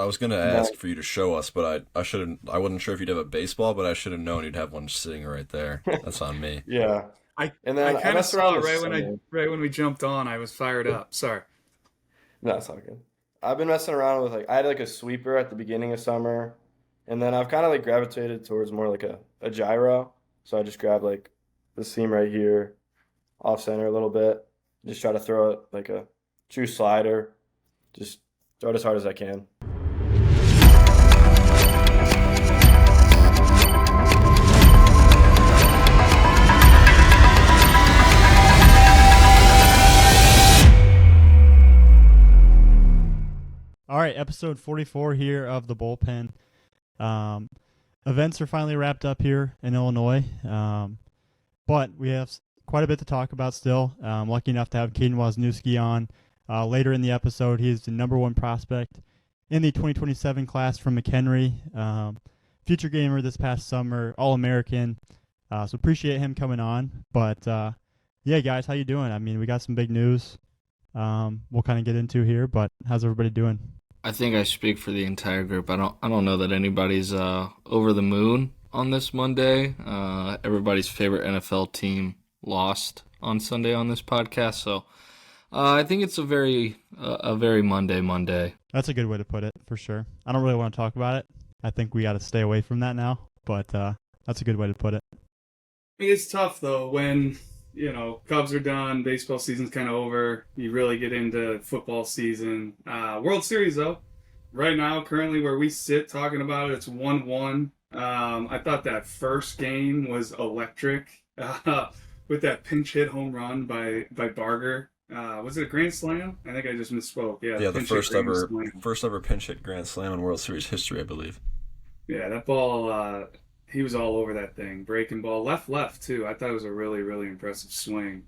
I was gonna No. ask for you to show us, but I shouldn't. I wasn't sure if you'd have a baseball, but I should have known you'd have one sitting right there. That's on me. Yeah. I And I then I kind of messed saw around it this summer. right when we jumped on. I was fired up. Sorry. No, it's not good. I've been messing around with I had like a sweeper at the beginning of summer, and then I've kind of like gravitated towards more like a gyro. So I just grab like the seam right here, off center a little bit, just try to throw it like a true slider, just throw it as hard as I can. All right, episode 44 here of the Bullpen. Events are finally wrapped up here in Illinois, but we have quite a bit to talk about still. I'm lucky enough to have Kaden Wasniewski on. Later in the episode, he's the number one prospect in the 2027 class from McHenry. Future gamer this past summer, All-American. So appreciate him coming on. But yeah, guys, how you doing? I mean, we got some big news we'll kind of get into here, but how's everybody doing? I think I speak for the entire group. I don't know that anybody's over the moon on this Monday. Everybody's favorite NFL team lost on Sunday on this podcast, so I think it's a very Monday. That's a good way to put it, for sure. I don't really want to talk about it. I think we got to stay away from that now, but that's a good way to put it. It's tough though when Cubs are done, baseball season's kind of over. You really get into football season. World Series though, right now, currently where we sit talking about it, it's 1-1. I thought that first game was electric with that pinch hit home run by Barger. Was it a grand slam? I think I just misspoke. Yeah, Yeah, the pinch hit first ever pinch hit grand slam in World Series history, I believe. Yeah, that ball. He was all over that thing, breaking ball, left too. I thought it was a really, really impressive swing.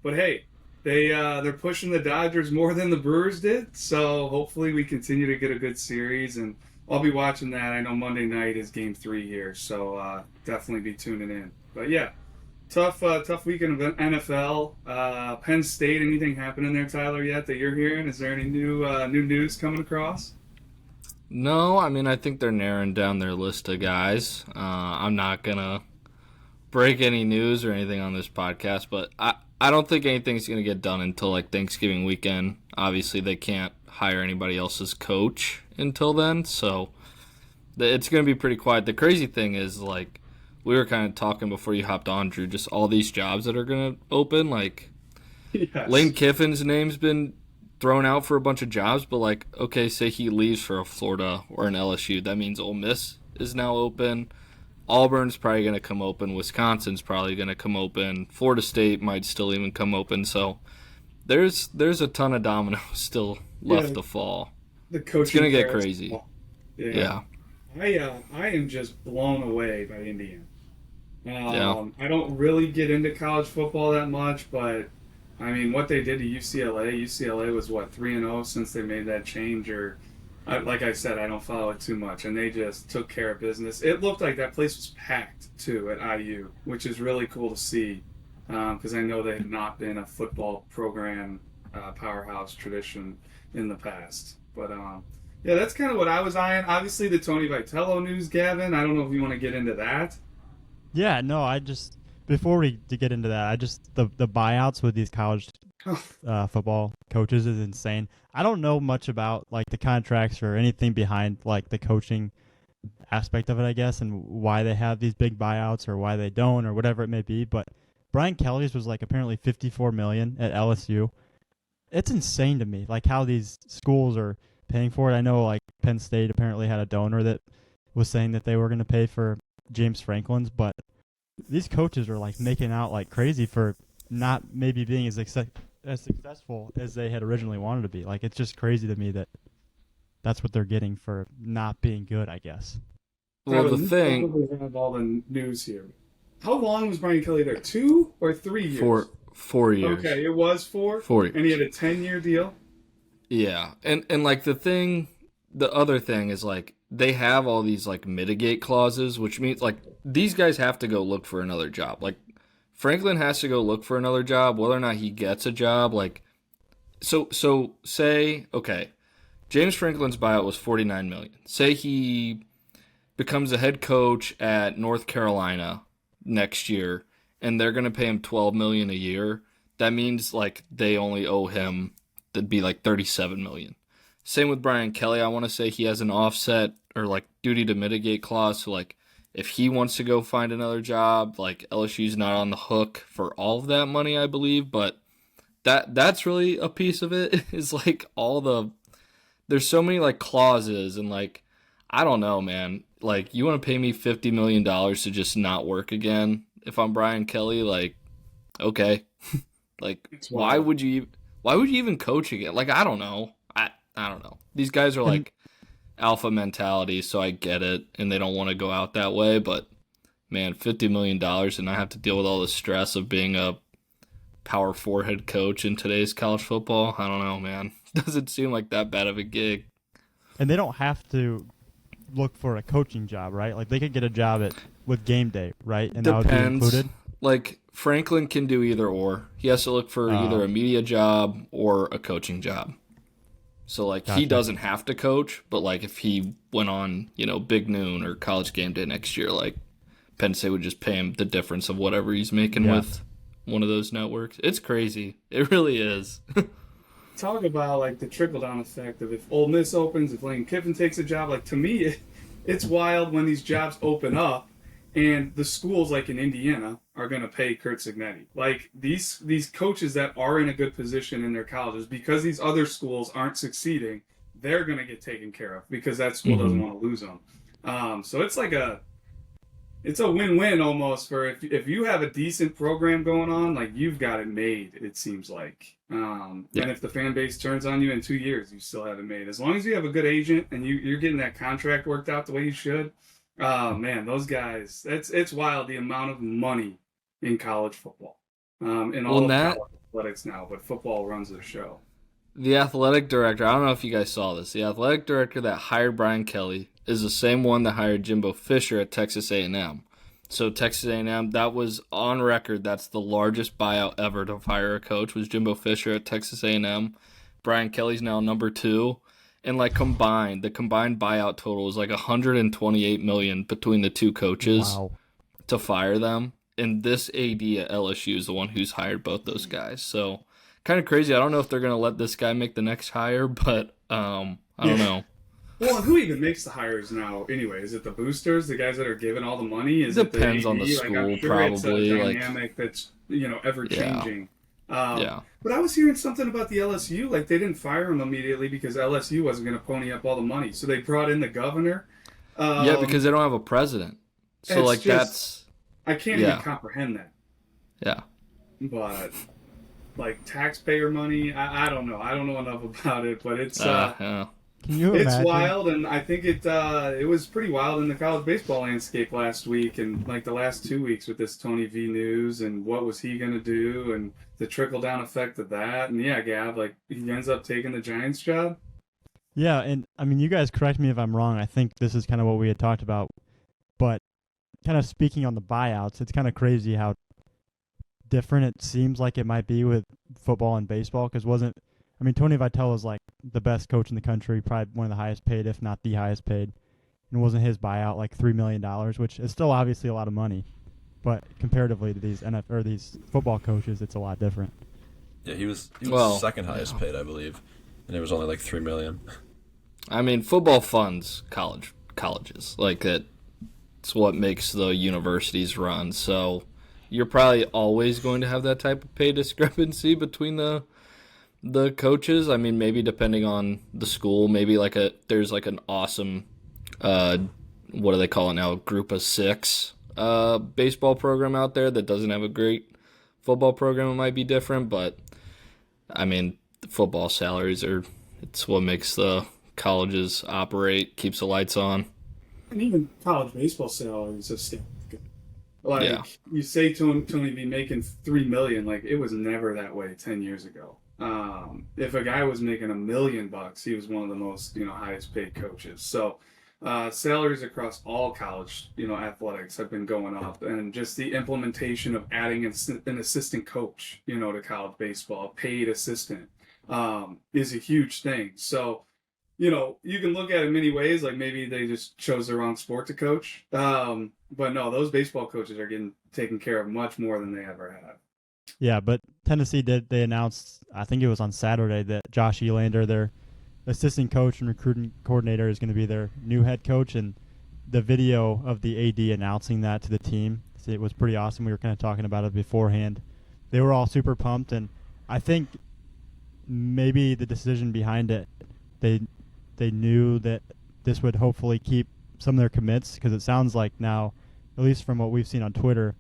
But hey, they're pushing the Dodgers more than the Brewers did, so hopefully we continue to get a good series, and I'll be watching that. I know Monday night is Game 3 here, so definitely be tuning in. But yeah, tough weekend of NFL. Penn State, anything happening there, Tyler, yet that you're hearing? Is there any new news coming across? No, I mean, I think they're narrowing down their list of guys. I'm not going to break any news or anything on this podcast, but I don't think anything's going to get done until like Thanksgiving weekend. Obviously, they can't hire anybody else's coach until then, so it's going to be pretty quiet. The crazy thing is, like, we were kind of talking before you hopped on, Drew, just all these jobs that are going to open. Like, Yes. Lane Kiffin's name's been thrown out for a bunch of jobs, but like, okay, say he leaves for a Florida or an LSU, that means Ole Miss is now open. Auburn's probably going to come open. Wisconsin's probably going to come open. Florida State might still even come open. So there's a ton of dominoes still left to fall. The coaching It's going to get carousel. crazy. Yeah. I am just blown away by Indiana. Yeah. I don't really get into college football that much, but I mean, what they did to UCLA. UCLA was what 3-0 since they made that change. Like I said, I don't follow it too much, and they just took care of business. It looked like that place was packed too at IU, which is really cool to see, because I know they had not been a football program powerhouse tradition in the past. But yeah, that's kind of what I was eyeing. Obviously, the Tony Vitello news, Gavin. I don't know if you want to get into that. Yeah, no, before we get into that, the buyouts with these college football coaches is insane. I don't know much about like the contracts or anything behind like the coaching aspect of it, I guess, and why they have these big buyouts or why they don't or whatever it may be. But Brian Kelly's was like apparently $54 million at LSU. It's insane to me, like how these schools are paying for it. I know like Penn State apparently had a donor that was saying that they were going to pay for James Franklin's, but these coaches are like making out like crazy for not maybe being as successful as they had originally wanted to be. Like, it's just crazy to me that that's what they're getting for not being good, I guess. Well, the thing... We have all the news here. How long was Brian Kelly there? 2 or 3 years? 4 years. Okay, it was 4? 4 years. And he had a 10-year deal? Yeah, and like the other thing is like they have all these like mitigate clauses, which means like these guys have to go look for another job. Like Franklin has to go look for another job, whether or not he gets a job. Like, so say, okay, James Franklin's buyout was $49 million. Say he becomes a head coach at North Carolina next year, and they're going to pay him $12 million a year. That means like they only owe him, that'd be like $37 million. Same with Brian Kelly. I want to say he has an offset or like duty to mitigate clause. So like if he wants to go find another job, like LSU's not on the hook for all of that money, I believe. But that's really a piece of it is like there's so many like clauses and like, I don't know, man. Like you want to pay me $50 million to just not work again? If I'm Brian Kelly, like, okay. Like why would you even coach again? Like, I don't know. I don't know. These guys are like alpha mentality, so I get it, and they don't want to go out that way. But man, $50 million, and I have to deal with all the stress of being a Power 4 head coach in today's college football. I don't know, man. Doesn't seem like that bad of a gig. And they don't have to look for a coaching job, right? Like they could get a job with game day, right? And that would be included. Like Franklin can do either or. He has to look for either a media job or a coaching job. So, like, Gotcha. He doesn't have to coach, but, like, if he went on, Big Noon or College Game Day next year, like, Penn State would just pay him the difference of whatever he's making with one of those networks. It's crazy. It really is. Talk about, like, the trickle-down effect of if Ole Miss opens, if Lane Kiffin takes a job. Like, to me, it's wild when these jobs open up and the schools, like in Indiana, are going to pay Kurt Signetti. Like, these coaches that are in a good position in their colleges, because these other schools aren't succeeding, they're going to get taken care of because that school doesn't want to lose them. So it's like it's a win-win almost for if you have a decent program going on, like you've got it made, it seems like. And if the fan base turns on you in 2 years, you still have it made. As long as you have a good agent and you're getting that contract worked out the way you should. Oh man, those guys! It's wild the amount of money in college football, in all of college athletics now. But football runs the show. The athletic director, I don't know if you guys saw this. The athletic director that hired Brian Kelly is the same one that hired Jimbo Fisher at Texas A&M. So Texas A&M, that was on record. That's the largest buyout ever to fire a coach was Jimbo Fisher at Texas A&M. Brian Kelly's now number 2. And like the combined buyout total is like $128 million between the two coaches to fire them. And this AD at LSU is the one who's hired both those guys. So kind of crazy. I don't know if they're gonna let this guy make the next hire, but I don't know. Well, and who even makes the hires now? Anyway, is it the boosters, the guys that are giving all the money? Is Depends it the AD? on the school, I'm sure probably. It's a dynamic that's ever changing. Yeah. But I was hearing something about the LSU, like they didn't fire him immediately because LSU wasn't going to pony up all the money. So they brought in the governor. Because they don't have a president. So like that's I can't even comprehend that. Yeah. But like taxpayer money, I don't know. I don't know enough about it, but it's Can you imagine? It's wild, and I think it was pretty wild in the college baseball landscape last week and like the last 2 weeks with this Tony V news and what was he going to do and the trickle-down effect of that. And yeah, Gab, like he ends up taking the Giants job. Yeah, and I mean, you guys correct me if I'm wrong. I think this is kind of what we had talked about. But kind of speaking on the buyouts, it's kind of crazy how different it seems like it might be with football and baseball because Tony Vitello is like the best coach in the country, probably one of the highest paid, if not the highest paid. And wasn't his buyout like $3 million, which is still obviously a lot of money. But comparatively to these football coaches, it's a lot different. Yeah, he was second highest paid, I believe, and it was only like $3 million. I mean, football funds colleges like that. It's what makes the universities run. So you're probably always going to have that type of pay discrepancy between the coaches. I mean, maybe depending on the school, maybe there's like an awesome, what do they call it now? Group of 6 baseball program out there that doesn't have a great football program. It might be different, but I mean, the football salaries it's what makes the colleges operate, keeps the lights on. And even college baseball salaries are still good. Like you say Tony V making $3 million, like it was never that way 10 years ago. If a guy was making $1 million, he was one of the most, highest paid coaches. So, salaries across all college, athletics have been going up, and just the implementation of adding an assistant coach, to college baseball, a paid assistant, is a huge thing. So, you can look at it many ways. Like maybe they just chose the wrong sport to coach. But no, those baseball coaches are getting taken care of much more than they ever have. Yeah, but Tennessee they announced, I think it was on Saturday, that Josh Elander, their assistant coach and recruiting coordinator, is going to be their new head coach. And the video of the AD announcing that to the team, it was pretty awesome. We were kind of talking about it beforehand. They were all super pumped, and I think maybe the decision behind it, they knew that this would hopefully keep some of their commits, because it sounds like now, at least from what we've seen on Twitter,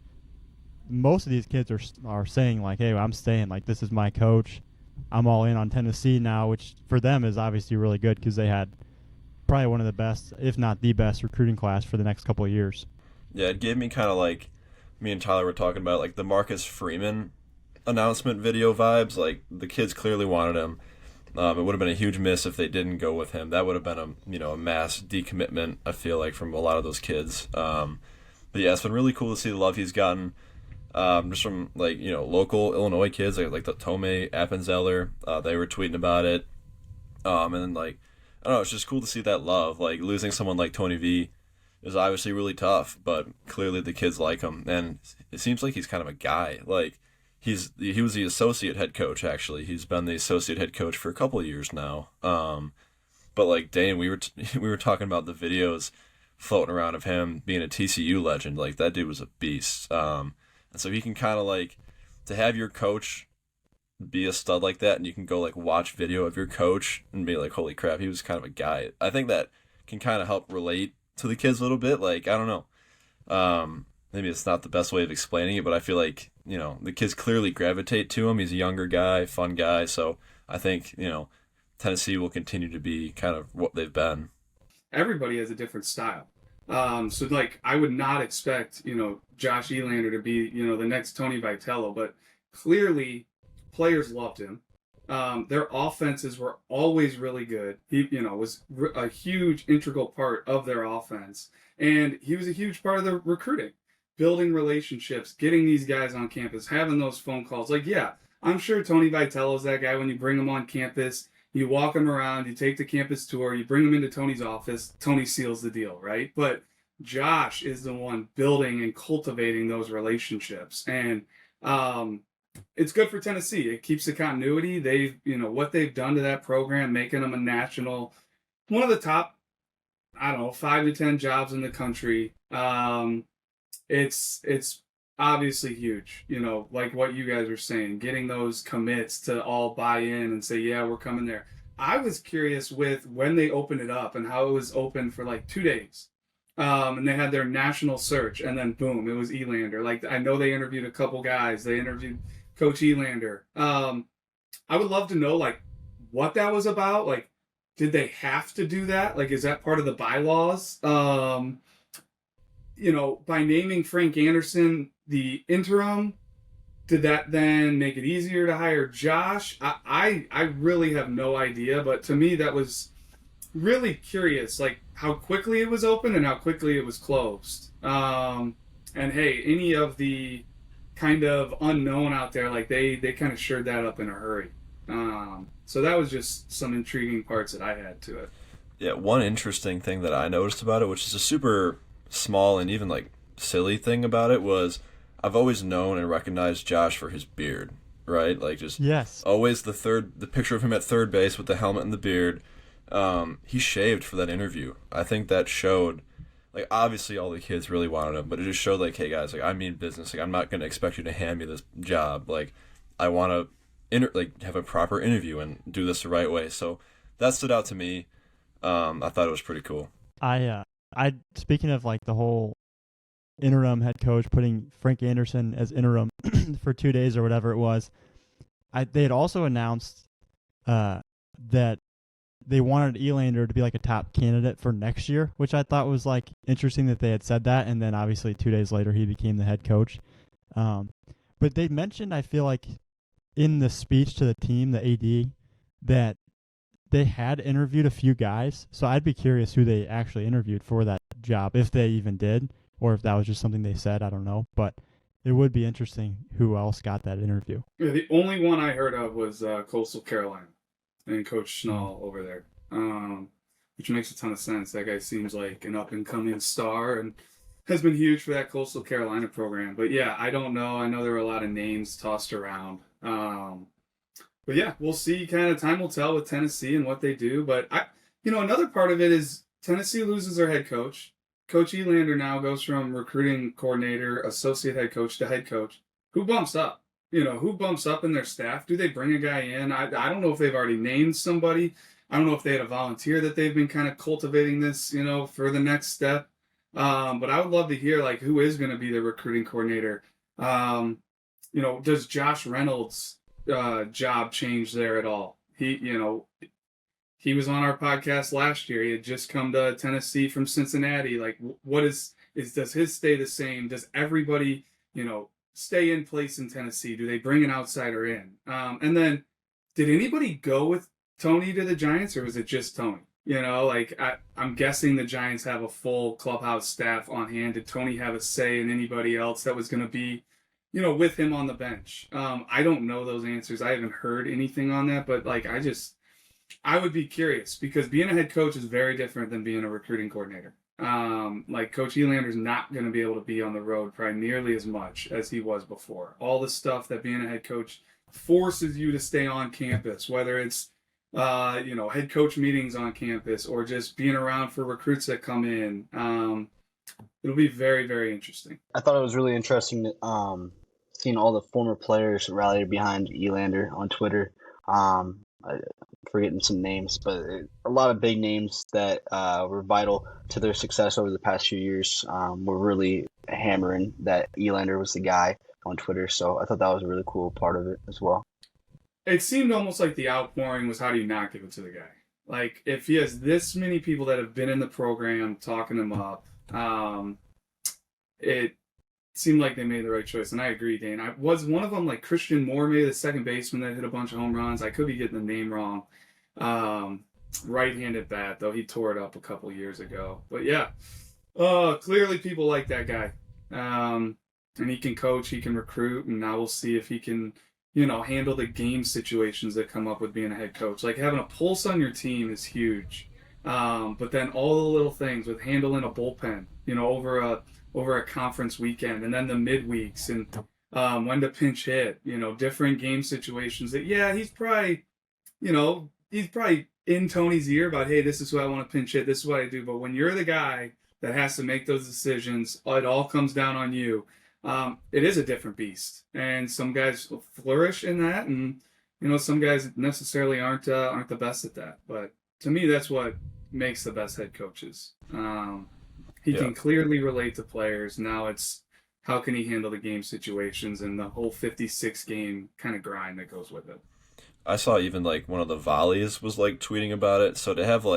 most of these kids are saying like, hey, I'm staying. Like, this is my coach. I'm all in on Tennessee now, which for them is obviously really good because they had probably one of the best, if not the best, recruiting class for the next couple of years. Yeah, it gave me kind of like, me and Tyler were talking about, like the Marcus Freeman announcement video vibes. Like, the kids clearly wanted him. It would have been a huge miss if they didn't go with him. That would have been a mass decommitment, I feel like, from a lot of those kids. But yeah, it's been really cool to see the love he's gotten. Just from local Illinois kids like the Tome Appenzeller, they were tweeting about it, and then I don't know, it's just cool to see that love. Like, losing someone like Tony V is obviously really tough, but clearly the kids like him, and it seems like he's kind of a guy. Like, he was the associate head coach, actually. He's been the associate head coach for a couple of years now. But like Dane, we were talking about the videos floating around of him being a TCU legend. Like, that dude was a beast. And so he can kind of to have your coach be a stud like that, and you can go watch video of your coach and be like, holy crap, he was kind of a guy. I think that can kind of help relate to the kids a little bit. Like, I don't know. Maybe it's not the best way of explaining it, but I feel like, the kids clearly gravitate to him. He's a younger guy, fun guy. So I think, Tennessee will continue to be kind of what they've been. Everybody has a different style. So I would not expect, Josh Elander to be, the next Tony Vitello, but clearly players loved him. Their offenses were always really good. He, was a huge integral part of their offense, and he was a huge part of the recruiting, building relationships, getting these guys on campus, having those phone calls. Yeah, I'm sure Tony Vitello's that guy. When you bring him on campus, you walk him around, you take the campus tour, you bring him into Tony's office, Tony seals the deal, right? But Josh is the one building and cultivating those relationships. And it's good for Tennessee. It keeps the continuity. They've, what they've done to that program, making them a national, one of the top, 5 to 10 jobs in the country. It's obviously huge, like what you guys were saying, getting those commits to all buy in and say, yeah, we're coming there. I was curious with when they opened it up and how it was open for 2 days. And they had their national search, and then boom, it was Elander. I know they interviewed a couple guys. They interviewed Coach Elander. I would love to know what that was about. Did they have to do that? Is that part of the bylaws? By naming Frank Anderson the interim, did that then make it easier to hire Josh? I really have no idea, but to me that was really curious, how quickly it was open and how quickly it was closed. And hey, any of the kind of unknown out there, they kind of shored that up in a hurry. So that was just some intriguing parts that I had to it. Yeah, one interesting thing that I noticed about it, which is a super small and even silly thing about it, was I've always known and recognized Josh for his beard, right? Yes. Always the picture of him at third base with the helmet and the beard. He shaved for that interview. I think that showed, obviously all the kids really wanted him, but it just showed hey guys, I mean business. I'm not going to expect you to hand me this job. I want to have a proper interview and do this the right way. So that stood out to me. I thought it was pretty cool. I speaking of the whole interim head coach, putting Frank Anderson as interim for 2 days or whatever it was, they had also announced that they wanted Elander to be a top candidate for next year, which I thought was interesting that they had said that, and then obviously 2 days later he became the head coach. But they mentioned, I feel in the speech to the team, the AD, that they had interviewed a few guys, so I'd be curious who they actually interviewed for that job, if they even did, or if that was just something they said, I don't know. But it would be interesting who else got that interview. Yeah, the only one I heard of was Coastal Carolina and Coach Schnall over there. which makes a ton of sense. That guy seems like an up-and-coming star and has been huge for that Coastal Carolina program. But yeah, I don't know. I know there were a lot of names tossed around. But yeah, we'll see. Kind of time will tell with Tennessee and what they do. But another part of it is Tennessee loses their head coach. Coach Elander now goes from recruiting coordinator, associate head coach to head coach. Who bumps up? Who bumps up in their staff? Do they bring a guy in? I don't know if they've already named somebody. I don't know if they had a volunteer that they've been kind of cultivating this, for the next step. But I would love to hear, like, who is going to be the recruiting coordinator? Does Josh Reynolds' job change there at all? He was on our podcast last year. He had just come to Tennessee from Cincinnati. Like, what does his stay the same? Does everybody, stay in place in Tennessee? Do they bring an outsider in? And then, did anybody go with Tony to the Giants, or was it just Tony? I'm guessing the Giants have a full clubhouse staff on hand. Did Tony have a say in anybody else that was going to be, with him on the bench? I don't know those answers. I haven't heard anything on that, but I would be curious, because being a head coach is very different than being a recruiting coordinator. Coach Elander's not going to be able to be on the road probably nearly as much as he was before. All the stuff that being a head coach forces you to stay on campus, whether it's head coach meetings on campus or just being around for recruits that come in. It'll be very, very interesting. I thought it was really interesting seeing all the former players rally behind Elander on Twitter. I'm forgetting some names, but a lot of big names that were vital to their success over the past few years were really hammering that Elander was the guy on Twitter. So I thought that was a really cool part of it as well. It seemed almost like the outpouring was, how do you not give it to the guy? Like, if he has this many people that have been in the program talking him up, it seemed like they made the right choice. And I agree, Dane. Was one of them like Christian Moore, maybe the second baseman that hit a bunch of home runs? I could be getting the name wrong. Right-handed bat, though. He tore it up a couple years ago. But yeah, clearly people like that guy. And he can coach, he can recruit, and now we'll see if he can handle the game situations that come up with being a head coach. Like, having a pulse on your team is huge. But then all the little things with handling a bullpen, over a conference weekend, and then the midweeks, and when to pinch hit, different game situations that, he's probably in Tony's ear about, hey, this is who I want to pinch hit, this is what I do. But when you're the guy that has to make those decisions, it all comes down on you. It is a different beast, and some guys flourish in that, and some guys necessarily aren't the best at that. But to me, that's what makes the best head coaches. He can clearly relate to players. Now it's how can he handle the game situations and the whole 56 game kind of grind that goes with it. I saw even one of the volleys was tweeting about it. So to have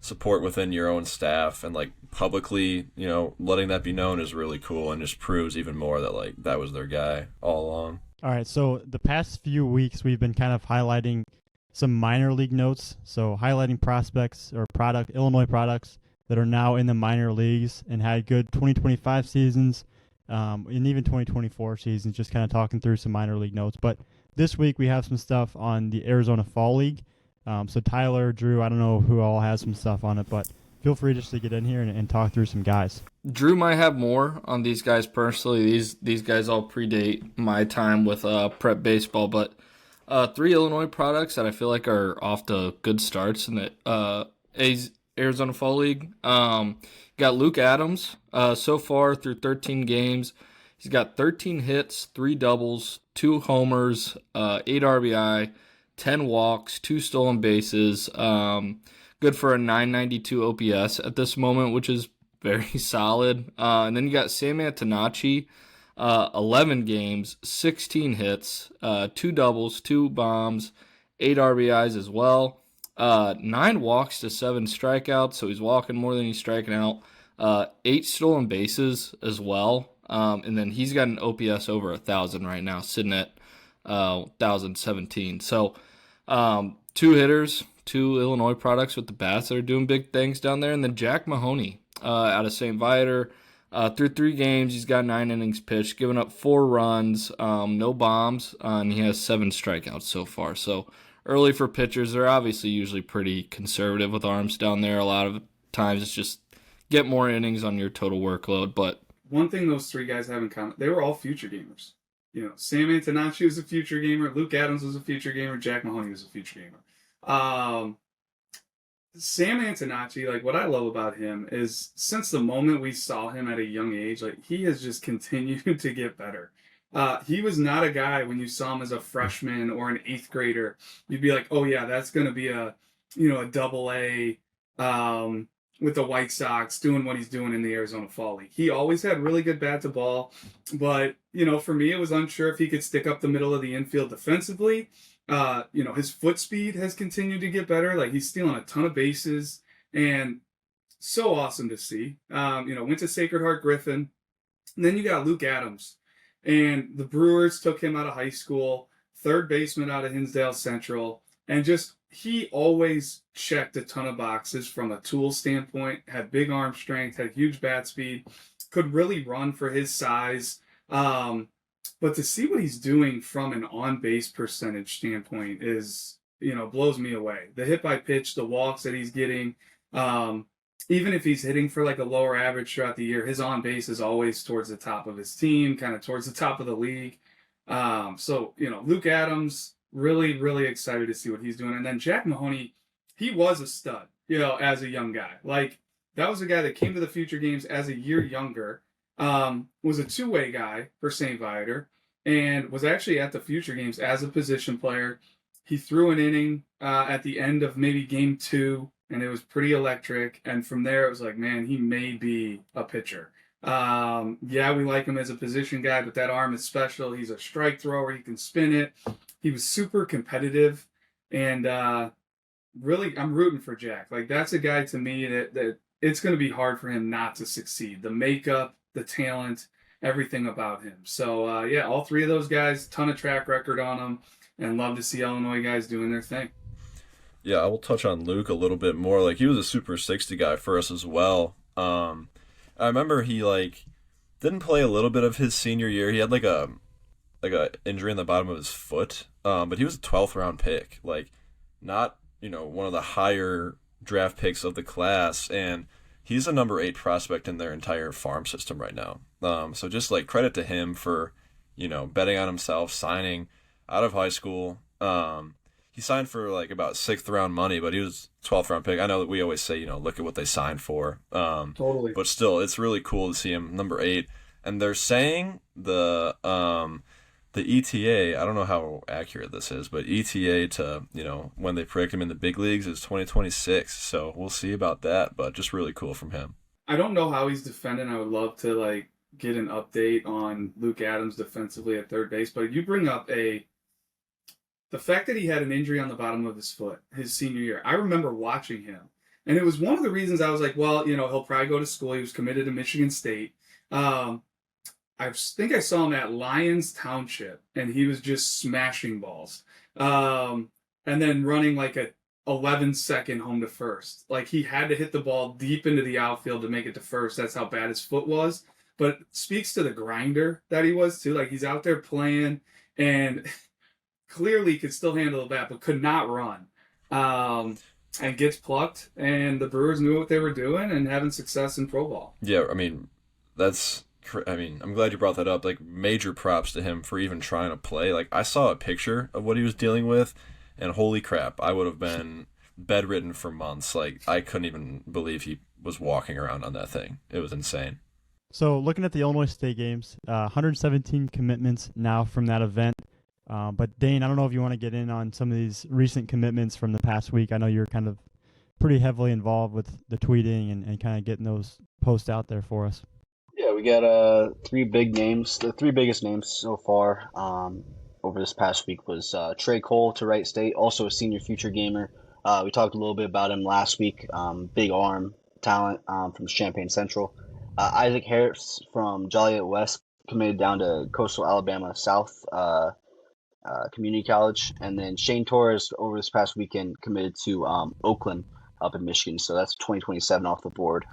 support within your own staff and publicly, letting that be known is really cool, and just proves even more that that was their guy all along. All right, so the past few weeks we've been kind of highlighting some minor league notes, so highlighting prospects or Illinois products that are now in the minor leagues and had good 2025 seasons, and even 2024 seasons, just kind of talking through some minor league notes. But this week we have some stuff on the Arizona Fall League. So Tyler, Drew, I don't know who all has some stuff on it, but feel free just to get in here and talk through some guys. Drew might have more on these guys personally. These guys all predate my time with prep baseball, but 3 Illinois products that I feel like are off to good starts in the Arizona Fall League. Got Luke Adams so far through 13 games. He's got 13 hits, 3 doubles, 2 homers, 8 RBI, 10 walks, 2 stolen bases. Good for a 992 OPS at this moment, which is very solid. And then you got Sam Antonacci, 11 games, 16 hits, 2 doubles, 2 bombs, 8 RBIs as well. 9 walks to 7 strikeouts, so he's walking more than he's striking out. 8 stolen bases as well. And then he's got an OPS over 1,000 right now, sitting at 1,017. So 2 hitters, 2 Illinois products with the bats that are doing big things down there. And then Jack Mahoney out of St. Viator. Through 3 games, he's got 9 innings pitched, giving up 4 runs, no bombs, and he has 7 strikeouts so far. So early for pitchers. They're obviously usually pretty conservative with arms down there. A lot of times it's just get more innings on your total workload. But one thing those three guys have in common, they were all future gamers. Sam Antonacci was a future gamer, Luke Adams was a future gamer, Jack Mahoney was a future gamer. Sam Antonacci, like, what I love about him is since the moment we saw him at a young age, like, he has just continued to get better. He was not a guy when you saw him as a freshman or an eighth grader, you'd be like, oh yeah, that's going to be a double A, with the White Sox doing what he's doing in the Arizona Fall League. He always had really good bat to ball, but, for me, it was unsure if he could stick up the middle of the infield defensively. His foot speed has continued to get better. Like, he's stealing a ton of bases and so awesome to see. Went to Sacred Heart Griffin. And then you got Luke Adams. And the Brewers took him out of high school, third baseman out of Hinsdale Central. And just, he always checked a ton of boxes from a tool standpoint, had big arm strength, had huge bat speed, could really run for his size. But to see what he's doing from an on-base percentage standpoint is, blows me away. The hit by pitch, the walks that he's getting, even if he's hitting for like a lower average throughout the year, his on-base is always towards the top of his team, kind of towards the top of the league. Luke Adams, really, really excited to see what he's doing. And then Jack Mahoney, he was a stud, as a young guy. Like, that was a guy that came to the future games as a year younger, was a two-way guy for St. Viator, and was actually at the future games as a position player. He threw an inning at the end of maybe game 2, and it was pretty electric. And from there, it was like, man, he may be a pitcher. We like him as a position guy, but that arm is special. He's a strike thrower. He can spin it. He was super competitive, and really, I'm rooting for Jack. Like, that's a guy to me that it's going to be hard for him not to succeed. The makeup, the talent, everything about him. So, all three of those guys, ton of track record on them, and love to see Illinois guys doing their thing. Yeah, I will touch on Luke a little bit more. Like, he was a Super 60 guy for us as well. I remember he, didn't play a little bit of his senior year. He had, a injury in the bottom of his foot, but he was a 12th round pick. Not, one of the higher draft picks of the class, and he's a number 8 prospect in their entire farm system right now. So just credit to him for, betting on himself, signing out of high school. He signed for about 6th round money, but he was 12th round pick. I know that we always say, look at what they signed for. Totally. But still, it's really cool to see him number 8. And they're saying the ETA, I don't know how accurate this is, but ETA to, when they predict him in the big leagues is 2026. So we'll see about that, but just really cool from him. I don't know how he's defending. I would love to get an update on Luke Adams defensively at third base, but you bring up the fact that he had an injury on the bottom of his foot his senior year. I remember watching him, and it was one of the reasons I was like, well, he'll probably go to school. He was committed to Michigan State. I think I saw him at Lyons Township, and he was just smashing balls. And then running a 11-second home to first. He had to hit the ball deep into the outfield to make it to first. That's how bad his foot was. But it speaks to the grinder that he was, too. He's out there playing, and clearly could still handle the bat, but could not run. And gets plucked, and the Brewers knew what they were doing and having success in pro ball. Yeah, I'm glad you brought that up. Major props to him for even trying to play. I saw a picture of what he was dealing with, and holy crap, I would have been bedridden for months. I couldn't even believe he was walking around on that thing. It was insane. So looking at the Illinois State games, 117 commitments now from that event. But Dane, I don't know if you want to get in on some of these recent commitments from the past week. I know you're kind of pretty heavily involved with the tweeting and kind of getting those posts out there for us. Yeah, we got 3 big names. The 3 biggest names so far over this past week was Trey Cole to Wright State, also a senior future gamer. We talked a little bit about him last week. Big arm talent from Champaign Central. Isaac Harris from Joliet West committed down to Coastal Alabama South Community College. And then Shane Torres over this past weekend committed to Oakland up in Michigan. So that's 2027 off the board.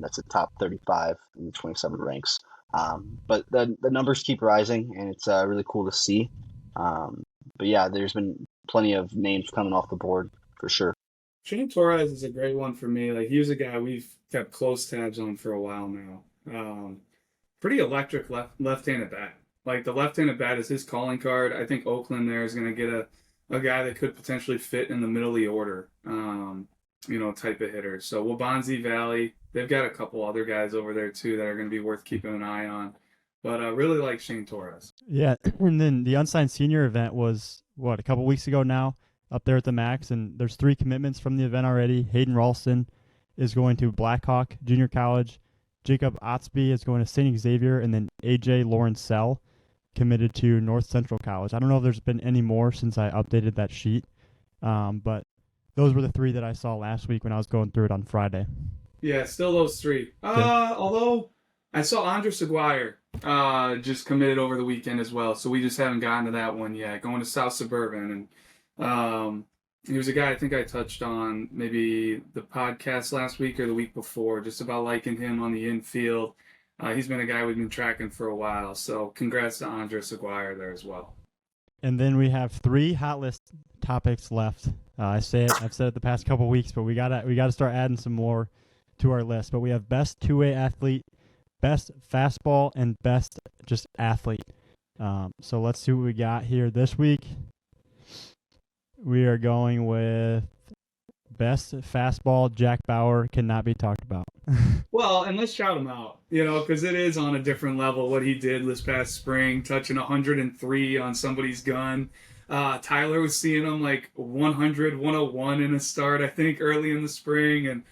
That's a top 35 in the 27 ranks. But the numbers keep rising, and it's really cool to see. But yeah, there's been plenty of names coming off the board for sure. Shane Torres is a great one for me. Like, he was a guy we've kept close tabs on for a while now. Pretty electric left-handed bat. Like, the left-handed bat is his calling card. I think Oakland there is going to get a guy that could potentially fit in the middle of the order, type of hitter. So Wabanzi Valley, they've got a couple other guys over there too that are going to be worth keeping an eye on. But I really like Shane Torres. Yeah, and then the unsigned senior event was, a couple weeks ago now, up there at the Max, and there's 3 commitments from the event already. Hayden Ralston is going to Blackhawk Junior College. Jacob Otsby is going to St. Xavier, and then A.J. Lawrencell committed to North Central College. I don't know if there's been any more since I updated that sheet, but those were the 3 that I saw last week when I was going through it on Friday. Yeah, still those 3. Although I saw Andres Aguirre just committed over the weekend as well, so we just haven't gotten to that one yet. Going to South Suburban, and he was a guy I think I touched on maybe the podcast last week or the week before, just about liking him on the infield. He's been a guy we've been tracking for a while, so congrats to Andres Aguirre there as well. And then we have 3 hot list topics left. I've said it the past couple weeks, but we gotta start adding some more to our list. But we have best two-way athlete, best fastball, and best just athlete. So let's see what we got here this week. We are going with best fastball. Jack Bauer cannot be talked about. Well, and let's shout him out, because it is on a different level what he did this past spring, touching 103 on somebody's gun. Tyler was seeing him like 100, 101 in a start, I think, early in the spring. And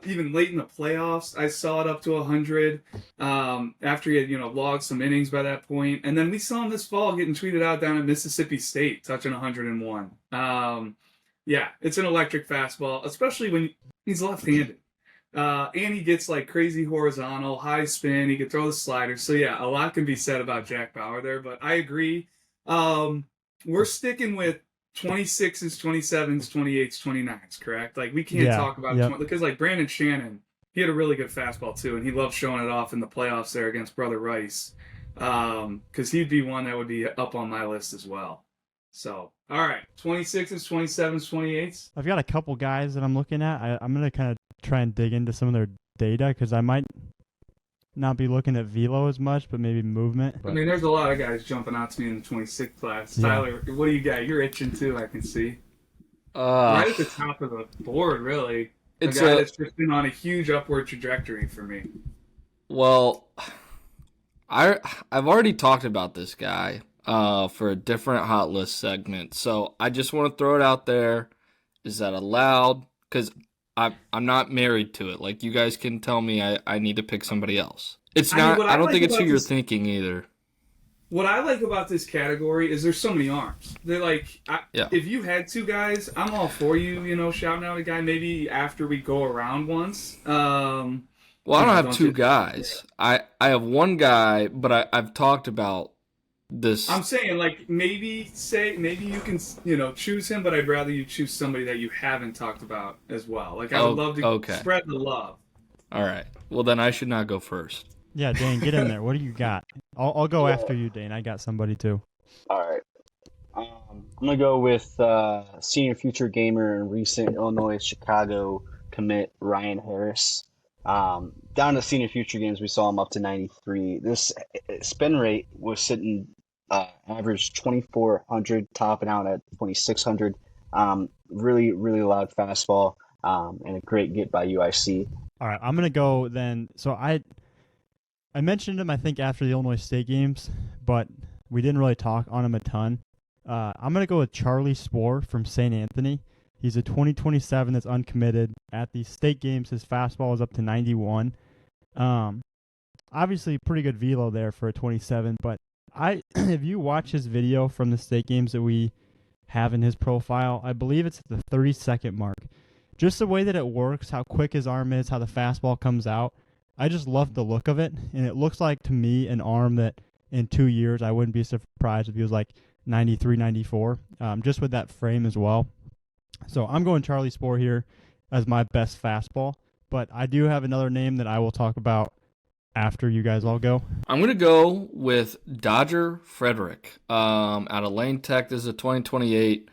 even late in the playoffs, I saw it up to 100 after he had, logged some innings by that point. And then we saw him this fall getting tweeted out down at Mississippi State, touching 101. Yeah, it's an electric fastball, especially when he's left-handed. And he gets like crazy horizontal, high spin. He can throw the slider. So yeah, a lot can be said about Jack Bauer there, but I agree. We're sticking with 26s, 27s, 28s, 29s, correct? Like, we can't talk about because like Brandon Shannon, he had a really good fastball too, and he loved showing it off in the playoffs there against Brother Rice. Because he'd be one that would be up on my list as well. So, all right, 26s, 27s, 28s. I've got a couple guys that I'm looking at. I'm going to kind of try and dig into some of their data because I might not be looking at velo as much, but maybe movement. I mean, there's a lot of guys jumping out to me in the 26th class. Yeah. Tyler, what do you got? You're itching too, I can see. Right at the top of the board, really. It's a guy that's just been on a huge upward trajectory for me. Well, I've already talked about this guy for a different hot list segment, so I just want to throw it out there. Is that allowed? Because I'm not married to it. Like, you guys can tell me I need to pick somebody else. It's not. I don't think it's who you're thinking either. What I like about this category is there's so many arms. They're like, if you had 2 guys, I'm all for you. Shouting out a guy maybe after we go around once. Well, I don't have 2 guys. I have 1 guy, but I've talked about this. I'm saying, like, maybe you can, choose him, but I'd rather you choose somebody that you haven't talked about as well. Like, I would love to spread the love. All right. Well, then I should not go first. Yeah, Dane, get in there. What do you got? I'll go after you, Dane. I got somebody too. All right. I'm gonna go with senior future gamer and recent Illinois Chicago commit Ryan Harris. Down to senior future games, we saw him up to 93. This spin rate was sitting average 2,400, topping out at 2,600. Really, really loud fastball, and a great get by UIC. All right, I'm gonna go then. So I mentioned him, I think, after the Illinois State games, but we didn't really talk on him a ton. I'm going to go with Charlie Spohr from St. Anthony. He's a 2027 that's uncommitted. At the state games, his fastball is up to 91. Obviously, pretty good velo there for a 27, but if you watch his video from the state games that we have in his profile, I believe it's at the 30-second mark. Just the way that it works, how quick his arm is, how the fastball comes out, I just love the look of it, and it looks like to me an arm that in 2 years I wouldn't be surprised if he was like 93, 94, just with that frame as well. So I'm going Charlie Spohr here as my best fastball, but I do have another name that I will talk about after you guys all go. I'm going to go with Dodger Frederick out of Lane Tech. This is a 2028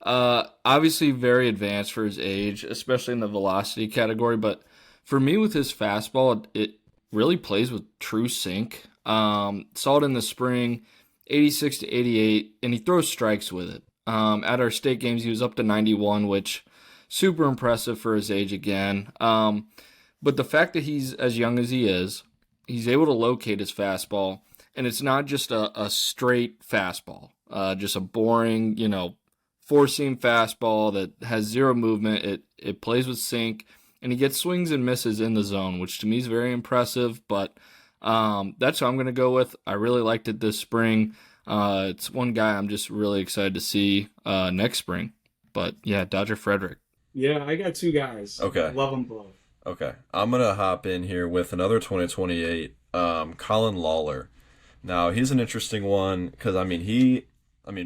Obviously very advanced for his age, especially in the velocity category. But for me, with his fastball, it really plays with true sink. Saw it in the spring, 86 to 88, and he throws strikes with it. At our state games, he was up to 91, which super impressive for his age again. But the fact that he's as young as he is, he's able to locate his fastball, and it's not just a straight fastball, just a boring, four-seam fastball that has zero movement. It plays with sink, and he gets swings and misses in the zone, which to me is very impressive. But that's who I'm going to go with. I really liked it this spring. It's one guy I'm just really excited to see next spring. But yeah, Dodger Frederick. Yeah, I got two guys. Okay. Love them both. Okay. I'm going to hop in here with another 2028, Colin Lawler. Now, he's an interesting one because,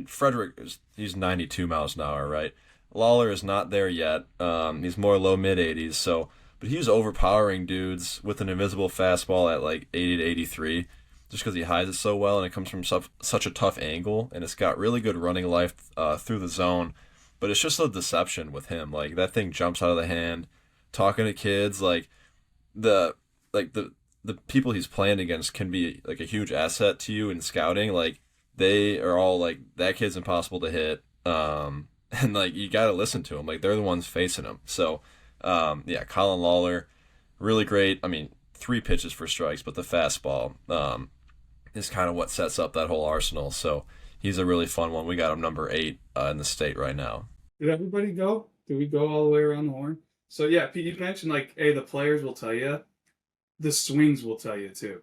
Frederick, he's 92 miles an hour, right? Lawler is not there yet. He's more low mid-80s, but he's overpowering dudes with an invisible fastball at like 80 to 83 just because he hides it so well and it comes from such a tough angle and it's got really good running life through the zone. But it's just a deception with him. Like, that thing jumps out of the hand. Talking to kids, like the people he's playing against can be like a huge asset to you in scouting. Like, they are all like, that kid's impossible to hit, and like you got to listen to him. Like, they're the ones facing him. So yeah, Colin Lawler, really great. 3 pitches for strikes, but the fastball is kind of what sets up that whole arsenal. So he's a really fun one. We got him number 8 in the state right now. Did everybody go? Did we go all the way around the horn? So yeah, Pete, you mentioned like, hey, the players will tell you, the swings will tell you too,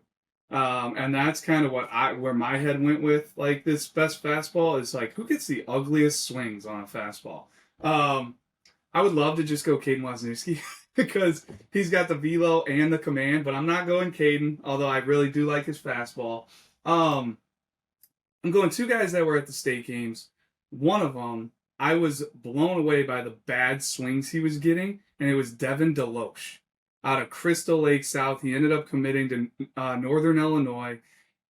and that's kind of where my head went with like this best fastball is like, who gets the ugliest swings on a fastball? I would love to just go Kaden Wasniewski because he's got the velo and the command, but I'm not going Kaden, although I really do like his fastball. I'm going 2 guys that were at the state games. One of them, I was blown away by the bad swings he was getting, and it was Devin Deloche out of Crystal Lake South. He ended up committing to Northern Illinois.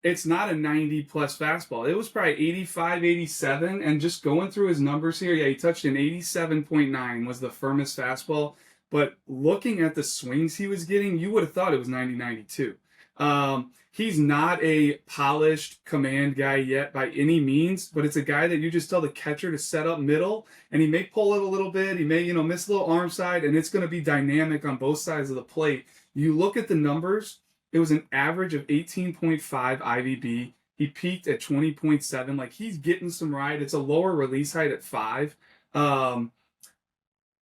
It's not a 90-plus fastball. It was probably 85, 87, and just going through his numbers here, yeah, he touched an 87.9 was the firmest fastball, but looking at the swings he was getting, you would have thought it was 90, 92. He's not a polished command guy yet by any means, but it's a guy that you just tell the catcher to set up middle, and he may pull it a little bit. He may, miss a little arm side, and it's going to be dynamic on both sides of the plate. You look at the numbers, it was an average of 18.5 IVB. He peaked at 20.7. Like, he's getting some ride. It's a lower release height at 5.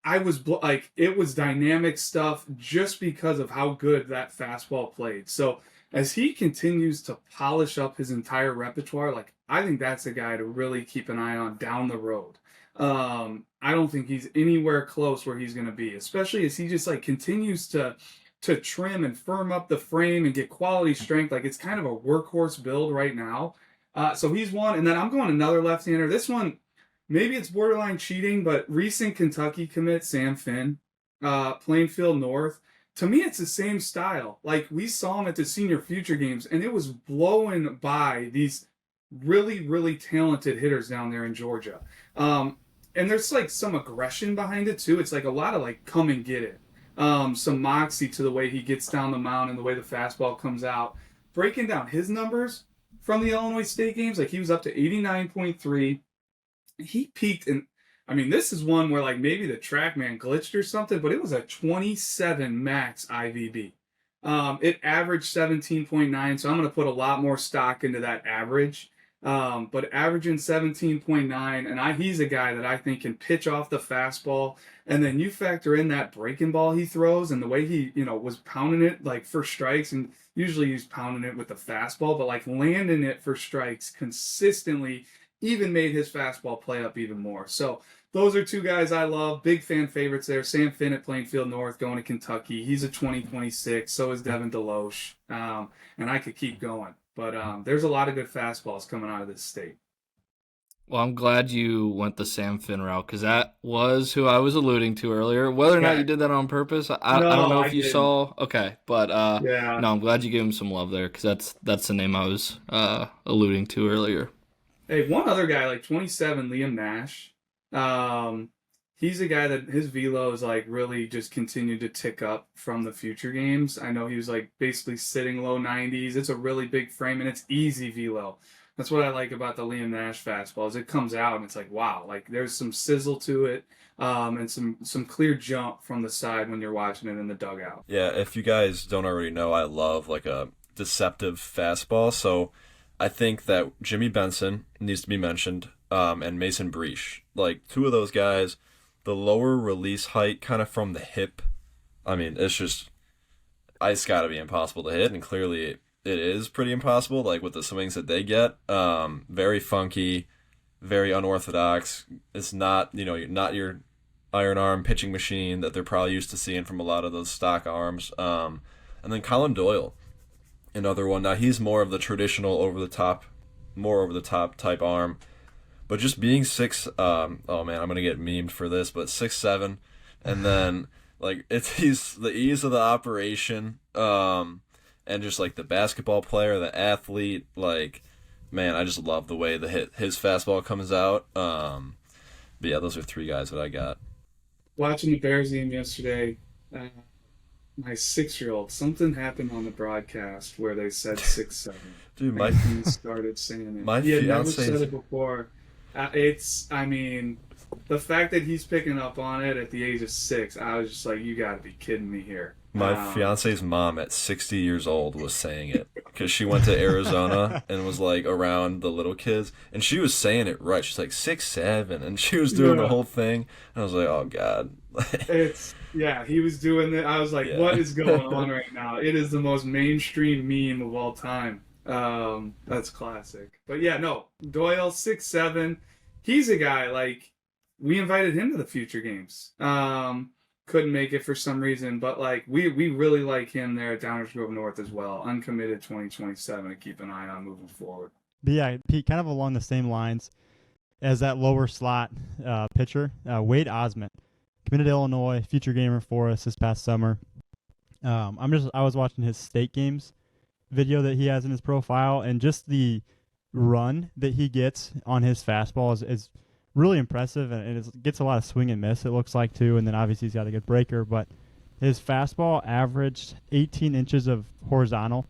It was dynamic stuff just because of how good that fastball played. So as he continues to polish up his entire repertoire, like, I think that's a guy to really keep an eye on down the road. I don't think he's anywhere close where he's going to be, especially as he just like continues to trim and firm up the frame and get quality strength. Like, it's kind of a workhorse build right now. So he's one. And then I'm going another left-hander. This one, maybe it's borderline cheating, but recent Kentucky commit, Sam Finn, Plainfield North. To me, it's the same style. Like, we saw him at the senior future games, and it was blowing by these really, really talented hitters down there in Georgia. And there's like some aggression behind it too. It's like a lot of like come and get it. Some moxie to the way he gets down the mound and the way the fastball comes out. Breaking down his numbers from the Illinois State games, like he was up to 89.3. He peaked in, this is one where like maybe the TrackMan glitched or something, but it was a 27 max IVB. It averaged 17.9, so I'm going to put a lot more stock into that average. But averaging 17.9, and he's a guy that I think can pitch off the fastball. And then you factor in that breaking ball he throws and the way he, was pounding it like for strikes, and usually he's pounding it with the fastball, but like landing it for strikes consistently even made his fastball play up even more. So those are 2 guys I love. Big fan favorites there. Sam Finn at Plainfield North going to Kentucky. He's a 2026. So is Devin Deloche. And I could keep going. But there's a lot of good fastballs coming out of this state. Well, I'm glad you went the Sam Finn route because that was who I was alluding to earlier. Whether or not you did that on purpose, I don't know if you saw. Okay, but yeah. No, I'm glad you gave him some love there because that's the name I was alluding to earlier. Hey, one other guy, like 27, Liam Nash. He's a guy that his velo is like really just continued to tick up from the future games. I know he was like basically sitting low 90s. It's a really big frame and it's easy velo. That's what I like about the Liam Nash fastball is it comes out and it's like, wow, like there's some sizzle to it, and some clear jump from the side when you're watching it in the dugout. Yeah, if you guys don't already know, I love like a deceptive fastball. So I think that Jimmy Benson needs to be mentioned, and Mason Breach. Like two of those guys, the lower release height kind of from the hip. I mean, it's got to be impossible to hit, and clearly it is pretty impossible, like with the swings that they get. Very funky, very unorthodox. It's not, not your iron arm pitching machine that they're probably used to seeing from a lot of those stock arms. And then Colin Doyle, another one. Now he's more of the traditional more over the top type arm, but just being six. Oh man, I'm gonna get memed for this, but 6'7", and then like he's the ease of the operation. And just like the basketball player, the athlete, like, man, I just love the way his fastball comes out. But yeah, those are three guys that I got. Watching the Bears game yesterday, my 6-year-old, something happened on the broadcast where they said 6'7". Dude, he started saying it. My He had never fiance said it before. The fact that he's picking up on it at the age of 6, I was just like, you got to be kidding me here. My fiance's mom at 60 years old was saying it because she went to Arizona and was like around the little kids, and she was saying it right. She's like 6'7", and she was doing the whole thing. And I was like, oh god. He was doing it. I was like, what is going on right now? It is the most mainstream meme of all time. That's classic. But yeah, no, Doyle 6'7". He's a guy like we invited him to the future games. Couldn't make it for some reason, but like we really like him there at Downers Grove North as well. Uncommitted 2027 to keep an eye on moving forward. But yeah, Pete, kind of along the same lines as that lower slot pitcher, Wade Osment, committed to Illinois, future gamer for us this past summer. I was watching his state games video that he has in his profile, and just the run that he gets on his fastball is really impressive, and it gets a lot of swing and miss, it looks like, too. And then obviously he's got a good breaker, but his fastball averaged 18 inches of horizontal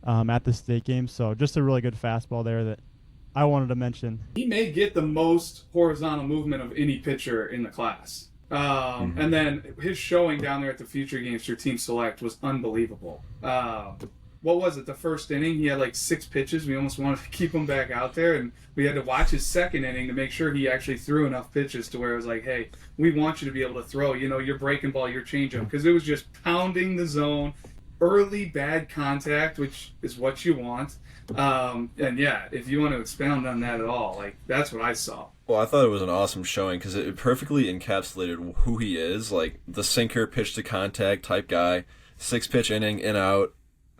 at the state game. So just a really good fastball there that I wanted to mention. He may get the most horizontal movement of any pitcher in the class. And then his showing down there at the future games for Team Select was unbelievable. What was it, the first inning? He had like 6 pitches. We almost wanted to keep him back out there, and we had to watch his second inning to make sure he actually threw enough pitches to where it was like, hey, we want you to be able to throw, your breaking ball, your changeup, because it was just pounding the zone, early bad contact, which is what you want. And yeah, if you want to expound on that at all, like that's what I saw. Well, I thought it was an awesome showing because it perfectly encapsulated who he is, like the sinker, pitch to contact type guy, 6-pitch inning, in out.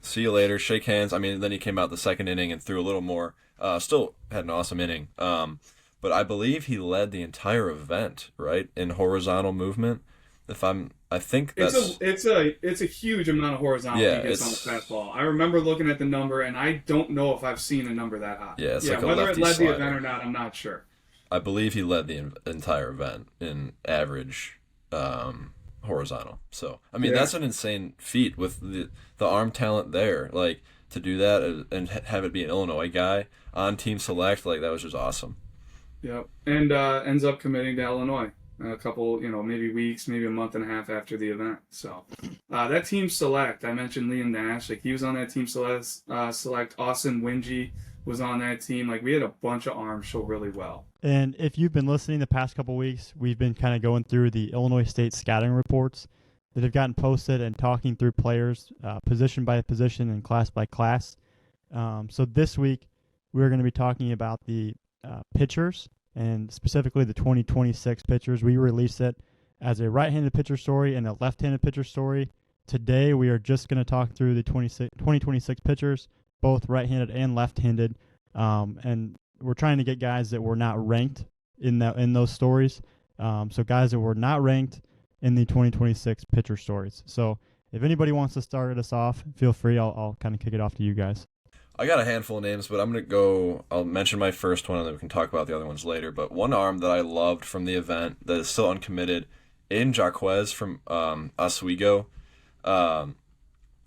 See you later, shake hands. I mean, then he came out the second inning and threw a little more. Still had an awesome inning. But I believe he led the entire event, right, in horizontal movement. I think that's it's a huge amount of horizontal he gets on the fastball. I remember looking at the number, and I don't know if I've seen a number that high. Yeah, it's like a whether it lefty led slider. the event or not, I'm not sure. I believe he led the entire event in average horizontal. So I mean, that's an insane feat with the arm talent there. Like to do that and have it be an Illinois guy on Team Select, like that was just awesome. Yep, and ends up committing to Illinois a couple, maybe weeks, maybe a month and a half after the event. So that Team Select, I mentioned Liam Nash, like he was on that Team Select. Austin Wingy was on that team. Like we had a bunch of arms show really well. And if you've been listening the past couple weeks, we've been kind of going through the Illinois State scouting reports that have gotten posted and talking through players position by position and class by class. So this week, we're going to be talking about the pitchers, and specifically the 2026 pitchers. We released it as a right-handed pitcher story and a left-handed pitcher story. Today, we are just going to talk through the 2026 pitchers, both right-handed and left-handed, and we're trying to get guys that were not ranked in those stories. So guys that were not ranked in the 2026 pitcher stories. So if anybody wants to start us off, feel free. I'll kind of kick it off to you guys. I got a handful of names, but I'll mention my first one and then we can talk about the other ones later. But one arm that I loved from the event that is still uncommitted, in Jaquez from Oswego. Um,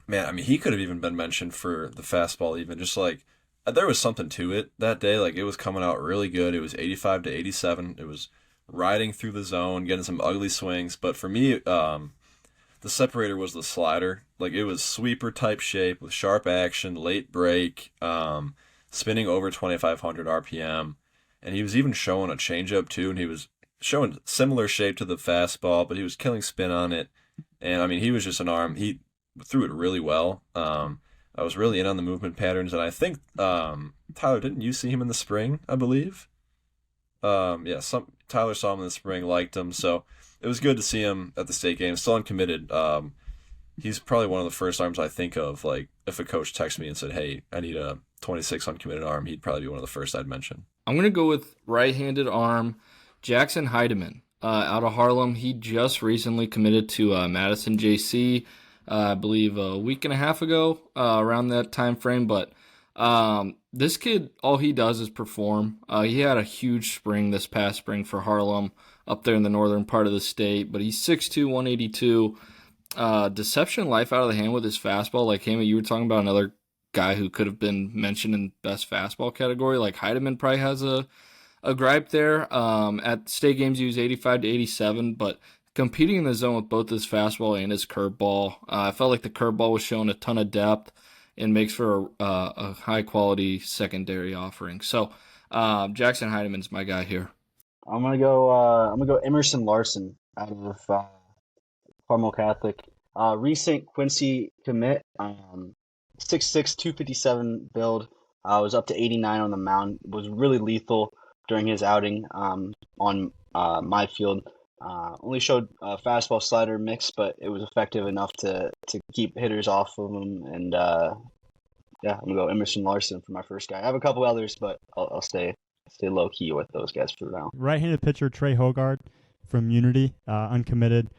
Man, I mean, he could have even been mentioned for the fastball, even just like there was something to it that day. Like it was coming out really good. It was 85 to 87. It was riding through the zone, getting some ugly swings. But for me, the separator was the slider. Like it was sweeper type shape with sharp action, late break, spinning over 2,500 RPM, and he was even showing a changeup too. And he was showing similar shape to the fastball, but he was killing spin on it. And I mean, he was just an arm. He threw it really well. I was really in on the movement patterns, and I think Tyler, didn't you see him in the spring? I believe. Yeah, Tyler saw him in the spring, liked him, so it was good to see him at the state game. Still uncommitted. He's probably one of the first arms I think of. Like if a coach texted me and said, "Hey, I need a 26 uncommitted arm," he'd probably be one of the first I'd mention. I'm gonna go with right-handed arm Jackson Heidemann out of Harlem. He just recently committed to Madison JC. I believe a week and a half ago, around that time frame. But this kid, all he does is perform. He had a huge spring this past spring for Harlem up there in the northern part of the state. But he's 6'2", 182. Deception life out of the hand with his fastball. Like Heyman, you were talking about another guy who could have been mentioned in best fastball category. Like Heidemann probably has a gripe there. At state games, he was 85 to 87, but competing in the zone with both his fastball and his curveball. I felt like the curveball was showing a ton of depth and makes for a high-quality secondary offering. So Jackson Heidemann's my guy here. I'm gonna go Emerson Larson out of Carmel Catholic. Recent Quincy commit, 6'6", 257 build. Was up to 89 on the mound. Was really lethal during his outing on my field. Only showed a fastball slider mix, but it was effective enough to keep hitters off of him. And I'm gonna go Emerson Larson for my first guy. I have a couple others, but I'll stay low key with those guys for now. Right-handed pitcher Trey Hogard from Unity, uncommitted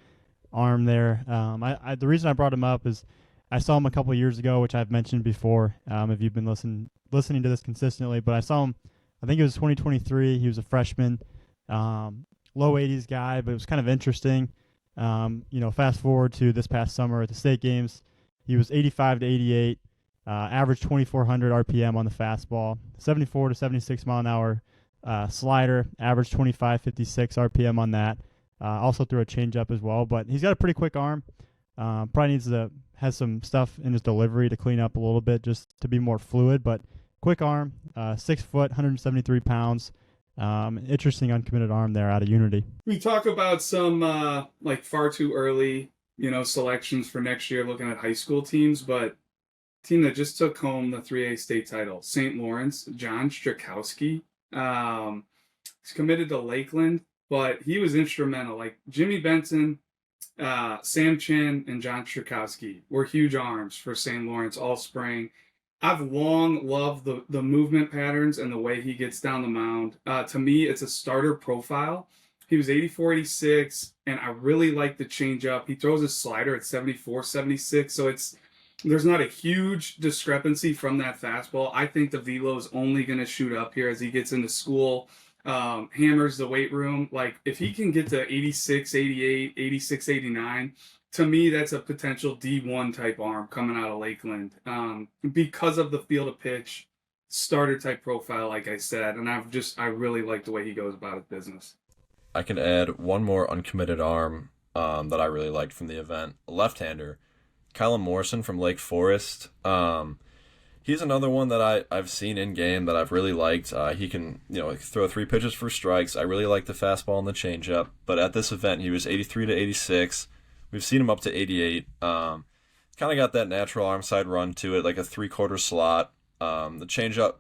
arm there. The reason I brought him up is I saw him a couple years ago, which I've mentioned before. If you've been listening to this consistently, but I saw him. I think it was 2023. He was a freshman. Low 80s guy, but it was kind of interesting. Fast forward to this past summer at the state games, he was 85 to 88, averaged 2,400 RPM on the fastball, 74 to 76 mile an hour slider, averaged 25.56 RPM on that. Also threw a changeup as well, but he's got a pretty quick arm. Probably has some stuff in his delivery to clean up a little bit just to be more fluid, but quick arm, 6 foot, 173 pounds. Interesting uncommitted arm there out of Unity. We talk about some far too early, selections for next year looking at high school teams, but team that just took home the 3A state title, St. Lawrence, John Strakowski. He's committed to Lakeland, but he was instrumental. Like Jimmy Benson, Sam Chin, and John Strakowski were huge arms for St. Lawrence all spring. I've long loved the movement patterns and the way he gets down the mound. To me, it's a starter profile. He was 84, 86, and I really like the changeup. He throws his slider at 74, 76, so there's not a huge discrepancy from that fastball. I think the velo is only going to shoot up here as he gets into school, hammers the weight room. Like, if he can get to 86, 88, 86, 89, to me, that's a potential D1 type arm coming out of Lakeland because of the field of pitch, starter type profile, like I said. And I really like the way he goes about his business. I can add one more uncommitted arm that I really liked from the event. A left-hander, Callum Morrison from Lake Forest. He's another one that I've seen in game that I've really liked. He can throw 3 pitches for strikes. I really like the fastball and the changeup. But at this event, he was 83 to 86. We've seen him up to 88. Kind of got that natural arm side run to it, like a 3/4 slot. The changeup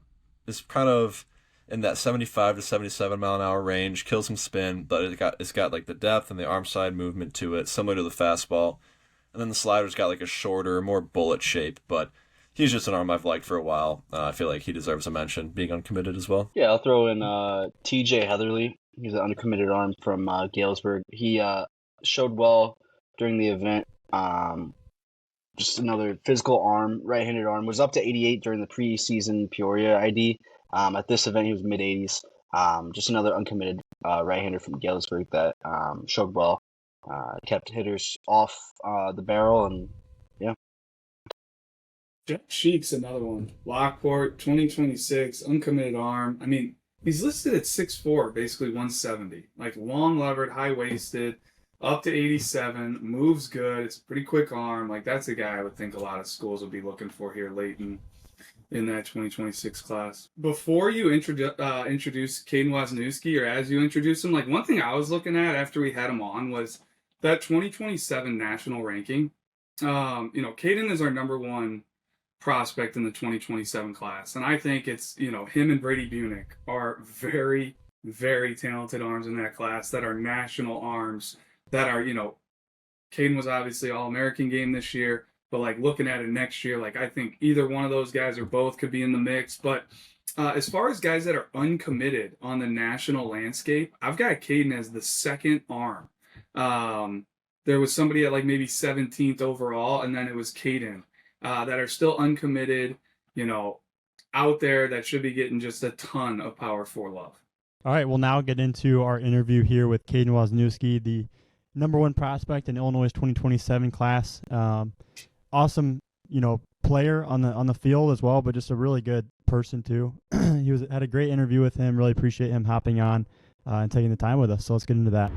is kind of in that 75 to 77 mile an hour range, kills some spin, but it's got like the depth and the arm side movement to it, similar to the fastball. And then the slider's got like a shorter, more bullet shape, but he's just an arm I've liked for a while. I feel like he deserves a mention, being uncommitted as well. Yeah, I'll throw in TJ Heatherly. He's an uncommitted arm from Galesburg. He showed well during the event. just another physical arm, right-handed arm. Was up to 88 during the preseason Peoria ID. At this event, he was mid-80s. Just another uncommitted right-hander from Galesburg that showed well. Kept hitters off the barrel, and yeah. Jeff Sheik's another one. Lockport, 2026, uncommitted arm. I mean, he's listed at 6'4", basically 170. Like long levered, high waisted, up to 87, moves good. It's a pretty quick arm. Like that's a guy I would think a lot of schools would be looking for here late in that 2026 class. Before you introduce Kaden Wasniewski, or as you introduce him, like one thing I was looking at after we had him on was that 2027 national ranking. Kaden is our number one prospect in the 2027 class, and I think it's him and Brady Bunick are very, very talented arms in that class that are national arms that are Kaden was obviously All-American game this year, but like looking at it next year, like I think either one of those guys or both could be in the mix. But as far as guys that are uncommitted on the national landscape, I've got Kaden as the second arm. There was somebody at like maybe 17th overall, and then it was Kaden. That are still uncommitted, out there that should be getting just a ton of Power 4 love. All right, we'll now get into our interview here with Kaden Wasniewski, the number one prospect in Illinois' 2027 class. Awesome, player on the field as well, but just a really good person too. Had a great interview with him. Really appreciate him hopping on and taking the time with us. So let's get into that.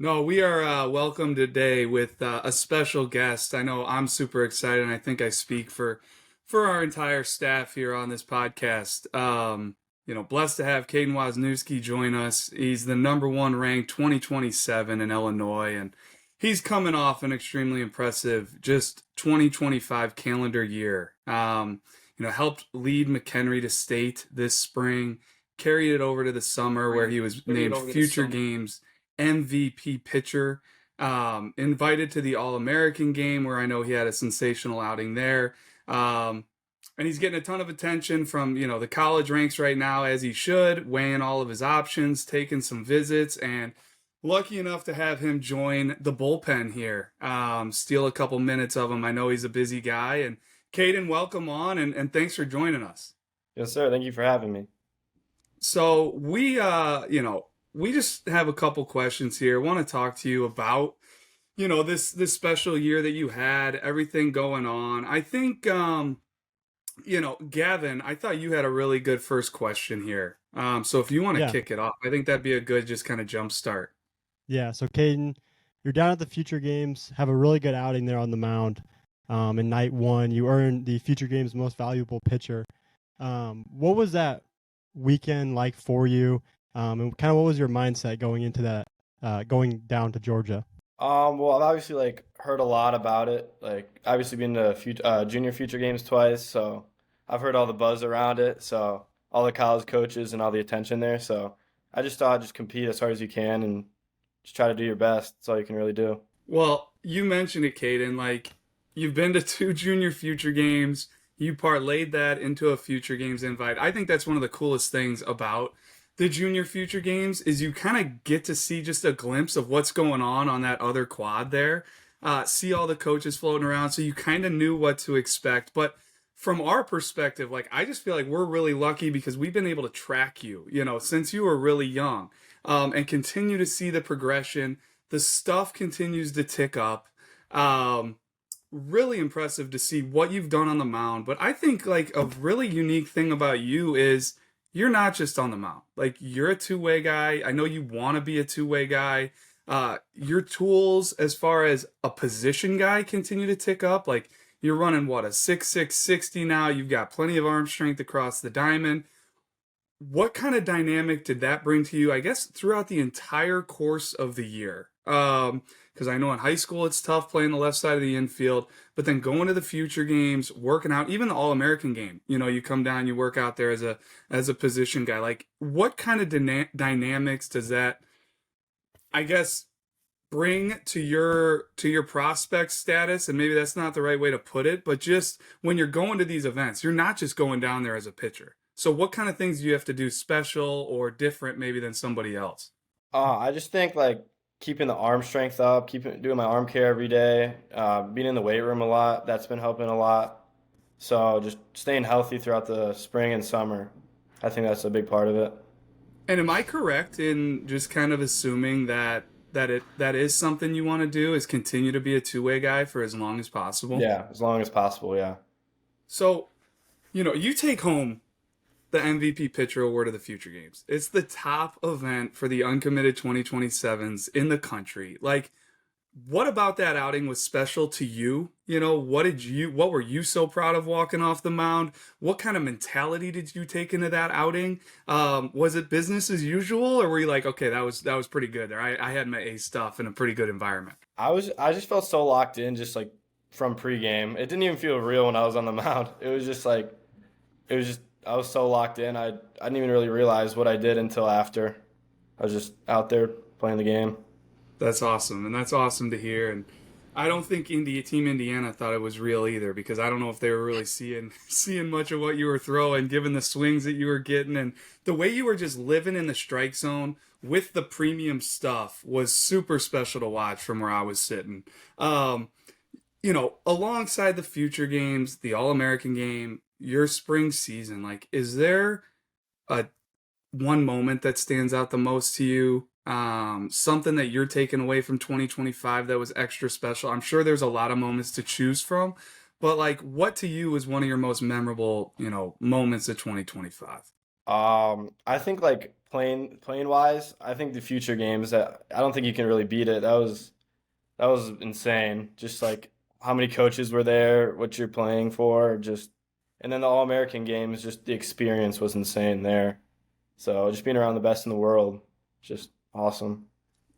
No, we are welcome today with a special guest. I know I'm super excited, and I think I speak for our entire staff here on this podcast. Blessed to have Kaden Wasniewski join us. He's the number one ranked 2027 in Illinois, and he's coming off an extremely impressive just 2025 calendar year. Helped lead McHenry to state this spring, carried it over to the summer where he was named Future Games MVP pitcher, invited to the All-American game where I know he had a sensational outing there. And he's getting a ton of attention from, the college ranks right now, as he should, weighing all of his options, taking some visits, and lucky enough to have him join the bullpen here, steal a couple minutes of him. I know he's a busy guy. And Kaden, welcome on, and thanks for joining us. Yes, sir. Thank you for having me. So we just have a couple questions here. I want to talk to you about, this special year that you had, everything going on. I think, Gavin, I thought you had a really good first question here. So if you want to kick it off, I think that'd be a good just kind of jump start. Yeah, so Kaden, you're down at the Future Games, have a really good outing there on the mound. In night one, you earned the Future Games Most Valuable Pitcher. What was that weekend like for you? And kind of what was your mindset going into that, going down to Georgia? Well, I've obviously heard a lot about it. Obviously been to junior Future Games twice, so I've heard all the buzz around it. So all the college coaches and all the attention there. So I just thought just compete as hard as you can and just try to do your best. That's all you can really do. Well, you mentioned it, Kaden. You've been to 2 junior Future Games. You parlayed that into a Future Games invite. I think that's one of the coolest things about the junior Future Games is you kind of get to see just a glimpse of what's going on that other quad there. See all the coaches floating around, so you kind of knew what to expect. But from our perspective, I just feel like we're really lucky because we've been able to track you, since you were really young, and continue to see the progression. The stuff continues to tick up. Really impressive to see what you've done on the mound. But I think a really unique thing about you is you're not just on the mound. You're a two-way guy. I know you want to be a two-way guy. Your tools as far as a position guy continue to tick up. You're running a 6'6", 60 now. You've got plenty of arm strength across the diamond. What kind of dynamic did that bring to you, I guess, throughout the entire course of the year? Because I know in high school it's tough playing the left side of the infield, but then going to the Future Games, working out, even the All-American game, you come down, you work out there as a position guy. What kind of dynamics does that, I guess, bring to your prospect status? And maybe that's not the right way to put it, but just when you're going to these events, you're not just going down there as a pitcher. So what kind of things do you have to do special or different maybe than somebody else? I just think keeping the arm strength up, doing my arm care every day, being in the weight room a lot. That's been helping a lot. So just staying healthy throughout the spring and summer. I think that's a big part of it. And am I correct in just kind of assuming that is something you want to do, is continue to be a two-way guy for as long as possible? Yeah, as long as possible, yeah. So, you take home the MVP Pitcher Award of the Future Games. It's the top event for the uncommitted 2027s in the country. Like, what about that outing was special to you? What were you so proud of walking off the mound? What kind of mentality did you take into that outing? Was it business as usual, or were you like, okay, that was pretty good there. I had my A stuff in a pretty good environment. I just felt so locked in, just like from pregame. It didn't even feel real when I was on the mound. I was so locked in. I didn't even really realize what I did until after. I was just out there playing the game. That's awesome, and that's awesome to hear. And I don't think Team Indiana thought it was real either, because I don't know if they were really seeing much of what you were throwing, given the swings that you were getting, and the way you were just living in the strike zone with the premium stuff was super special to watch from where I was sitting. Alongside the future games, the All-American game, your spring season, like, is there a one moment that stands out the most to you? Something that you're taking away from 2025 that was extra special? I'm sure there's a lot of moments to choose from, but like, what to you is one of your most memorable, moments of 2025? I think like playing wise, I think the future games, I don't think you can really beat it. That was insane. Just like how many coaches were there, what you're playing for, and then the All American games, just the experience was insane there. So just being around the best in the world, just awesome.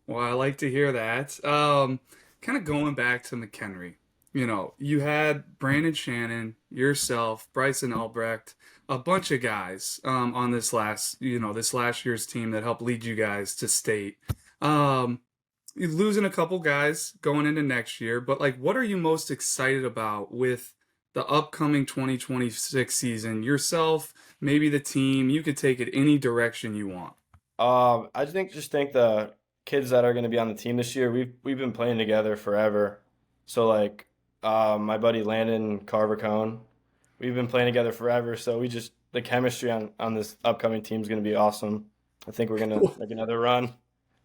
Well, I like to hear that. Kind of going back to McHenry, you had Brandon Shannon, yourself, Bryson Albrecht, a bunch of guys on this last year's team that helped lead you guys to state. You're losing a couple guys going into next year, but like, what are you most excited about with the upcoming 2026 season? Yourself, maybe the team. You could take it any direction you want. I think the kids that are going to be on the team this year, we've been playing together forever. So like my buddy Landon Carver Cone, we've been playing together forever. So the chemistry on this upcoming team is going to be awesome. I think we're going to make another run.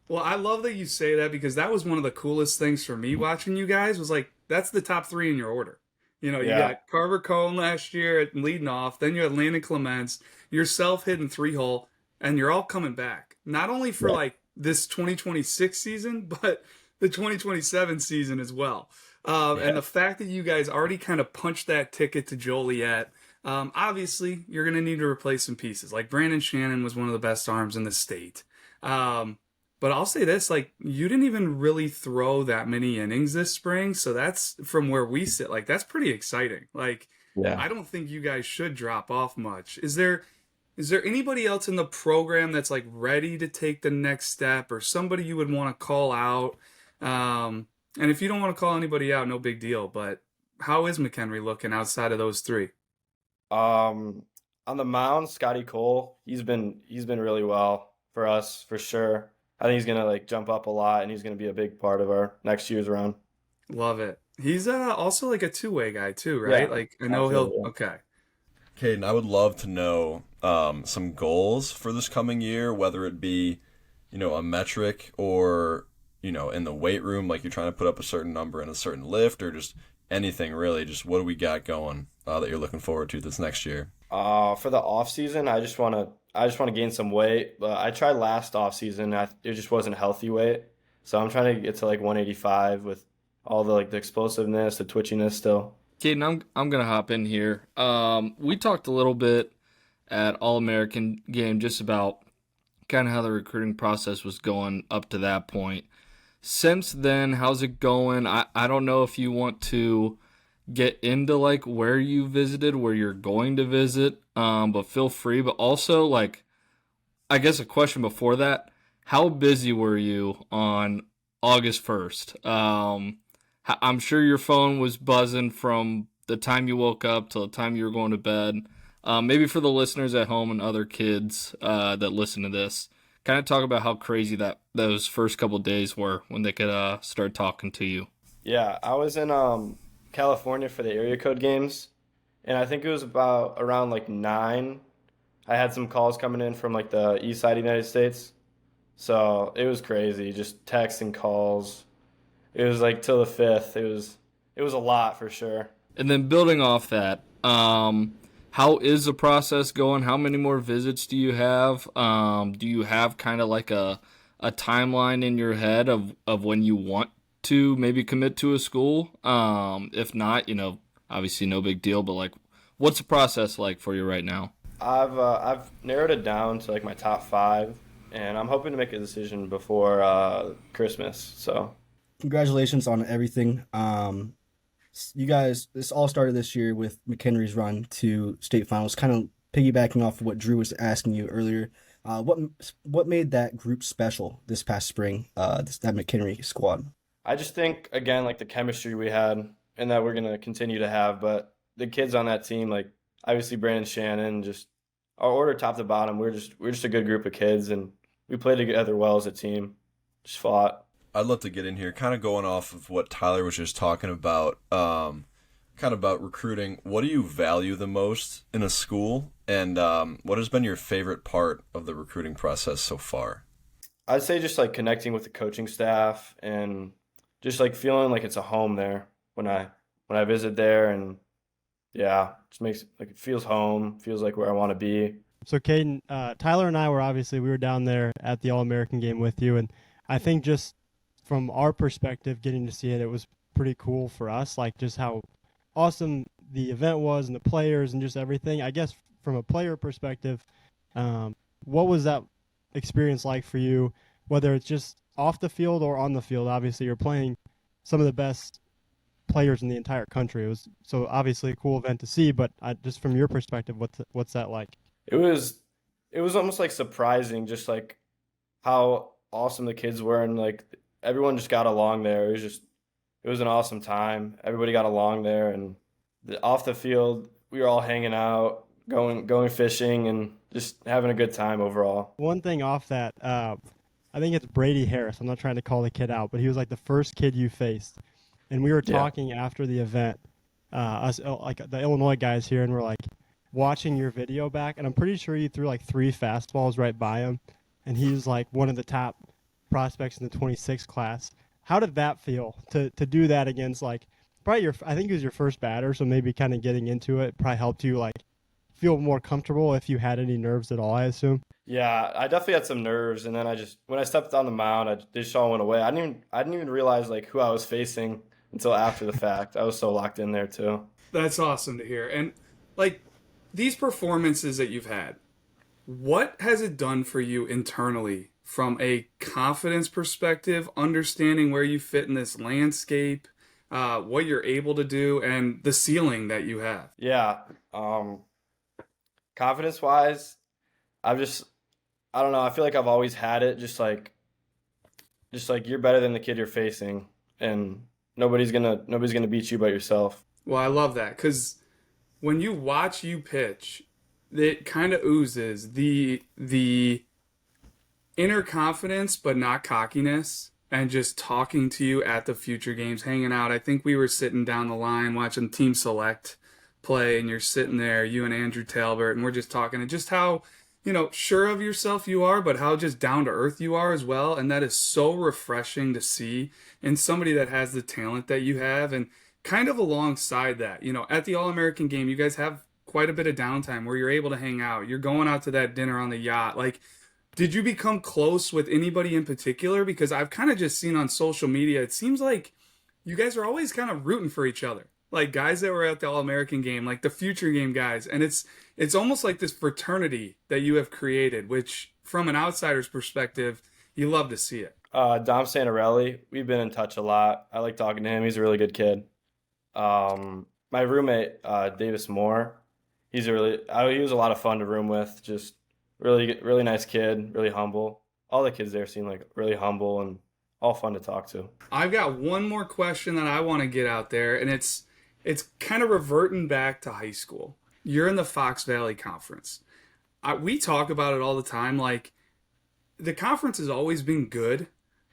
Well, I love that you say that, because that was one of the coolest things for me watching you guys, was like, that's the top three in your order. You got Carver Cone last year at leading off, then you had Landon Clements, yourself hitting 3-hole, and you're all coming back. Not only for like this 2026 season, but the 2027 season as well. And the fact that you guys already kind of punched that ticket to Joliet, obviously you're going to need to replace some pieces. Like Brandon Shannon was one of the best arms in the state. But I'll say this, like, you didn't even really throw that many innings this spring. So that's, from where we sit, like, that's pretty exciting. Like, I don't think you guys should drop off much. Is there anybody else in the program that's like ready to take the next step, or somebody you would want to call out? And if you don't want to call anybody out, no big deal. But how is McHenry looking outside of those three? On the mound, Scotty Cole, he's been really well for us, for sure. I think he's gonna like jump up a lot, and he's gonna be a big part of our next year's run. Love it. He's also like a two-way guy too, right? Yeah, like, I know absolutely. okay. Kaden, I would love to know some goals for this coming year, whether it be, a metric, or, in the weight room, like you're trying to put up a certain number in a certain lift, or just anything really. Just what do we got going that you're looking forward to this next year? For the off season, I just want to gain some weight. But I tried last off season, it just wasn't healthy weight. So I'm trying to get to like 185 with all the like the explosiveness, the twitchiness still. Kaden, I'm gonna hop in here. We talked a little bit at All American game just about kind of how the recruiting process was going up to that point. Since then, how's it going? I don't know if you want to get into like where you visited, where you're going to visit, but feel free. But also, like, I guess a question before that: how busy were you on August 1st? I'm sure your phone was buzzing from the time you woke up till the time you were going to bed. Maybe for the listeners at home and other kids that listen to this, Kind of talk about how crazy that those first couple days were when they could start talking to you. Yeah, I was in California for the area code games, and I think it was about around like 9. I had some calls coming in from like the east side of the United States. So it was crazy, just texts and calls. It was like till the 5th. It was a lot for sure. And then building off that, how is the process going? How many more visits do you have? Do you have kind of like a timeline in your head of when you want to maybe commit to a school? If not, obviously no big deal, but like, what's the process like for you right now? I've narrowed it down to like my top 5, and I'm hoping to make a decision before Christmas. So Congratulations on everything. You guys, this all started this year with McHenry's run to state finals, kind of piggybacking off of what Drew was asking you earlier. What made that group special this past spring, that McHenry squad? I just think again like the chemistry we had and that we're gonna continue to have, but the kids on that team, like obviously Brandon Shannon, just our order top to bottom, we're just a good group of kids and we played together well as a team. Just fought. I'd love to get in here, kind of going off of what Tyler was just talking about, kind of about recruiting. What do you value the most in a school, and what has been your favorite part of the recruiting process so far? I'd say just like connecting with the coaching staff and just like feeling like it's a home there when I visit there, and yeah, just makes like it feels home, feels like where I want to be. So Kaden, Tyler and I we were down there at the All-American game with you, and I think just from our perspective, getting to see it, it was pretty cool for us, like just how awesome the event was and the players and just everything. I guess from a player perspective, what was that experience like for you, whether it's just off the field or on the field? Obviously, you're playing some of the best players in the entire country. It was so obviously a cool event to see, but just from your perspective, what's that like? It was almost like surprising, just like how awesome the kids were, and like everyone just got along there. It was an awesome time. Everybody got along there, and off the field, we were all hanging out, going fishing, and just having a good time overall. One thing off that, I think it's Brady Harris. I'm not trying to call the kid out, but he was like the first kid you faced, and we were talking after the event, us like the Illinois guys here, and we're like watching your video back, and I'm pretty sure you threw like 3 fastballs right by him, and he was like one of the top prospects in the 26 class. How did that feel to do that against like probably I think he was your first batter, so maybe kind of getting into it probably helped you like feel more comfortable if you had any nerves at all, I assume? Yeah, I definitely had some nerves, and then when I stepped on the mound, they just all went away. I didn't even realize like who I was facing until after the fact. I was so locked in there too. That's awesome to hear. And like these performances that you've had, what has it done for you internally from a confidence perspective, understanding where you fit in this landscape, what you're able to do, and the ceiling that you have? Yeah, confidence wise, I don't know. I feel like I've always had it. Just like you're better than the kid you're facing, and nobody's gonna beat you but yourself. Well, I love that because when you watch you pitch, it kind of oozes the inner confidence, but not cockiness, and just talking to you at the future games, hanging out. I think we were sitting down the line watching Team Select play, and you're sitting there, you and Andrew Talbert, and we're just talking, and just how, sure of yourself you are, but how just down to earth you are as well. And that is so refreshing to see in somebody that has the talent that you have. And kind of alongside that, at the All-American game, you guys have quite a bit of downtime where you're able to hang out. You're going out to that dinner on the yacht. Like, did you become close with anybody in particular? Because I've kind of just seen on social media, it seems like you guys are always kind of rooting for each other. Like guys that were at the All-American game, like the future game guys. And it's almost like this fraternity that you have created, which from an outsider's perspective, you love to see it. Dom Santarelli, we've been in touch a lot. I like talking to him. He's a really good kid. My roommate, Davis Moore, he was a lot of fun to room with. Just really, really nice kid, really humble. All the kids there seem like really humble and all fun to talk to. I've got one more question that I want to get out there, and it's kind of reverting back to high school. You're in the Fox Valley Conference. We talk about it all the time. Like, the conference has always been good,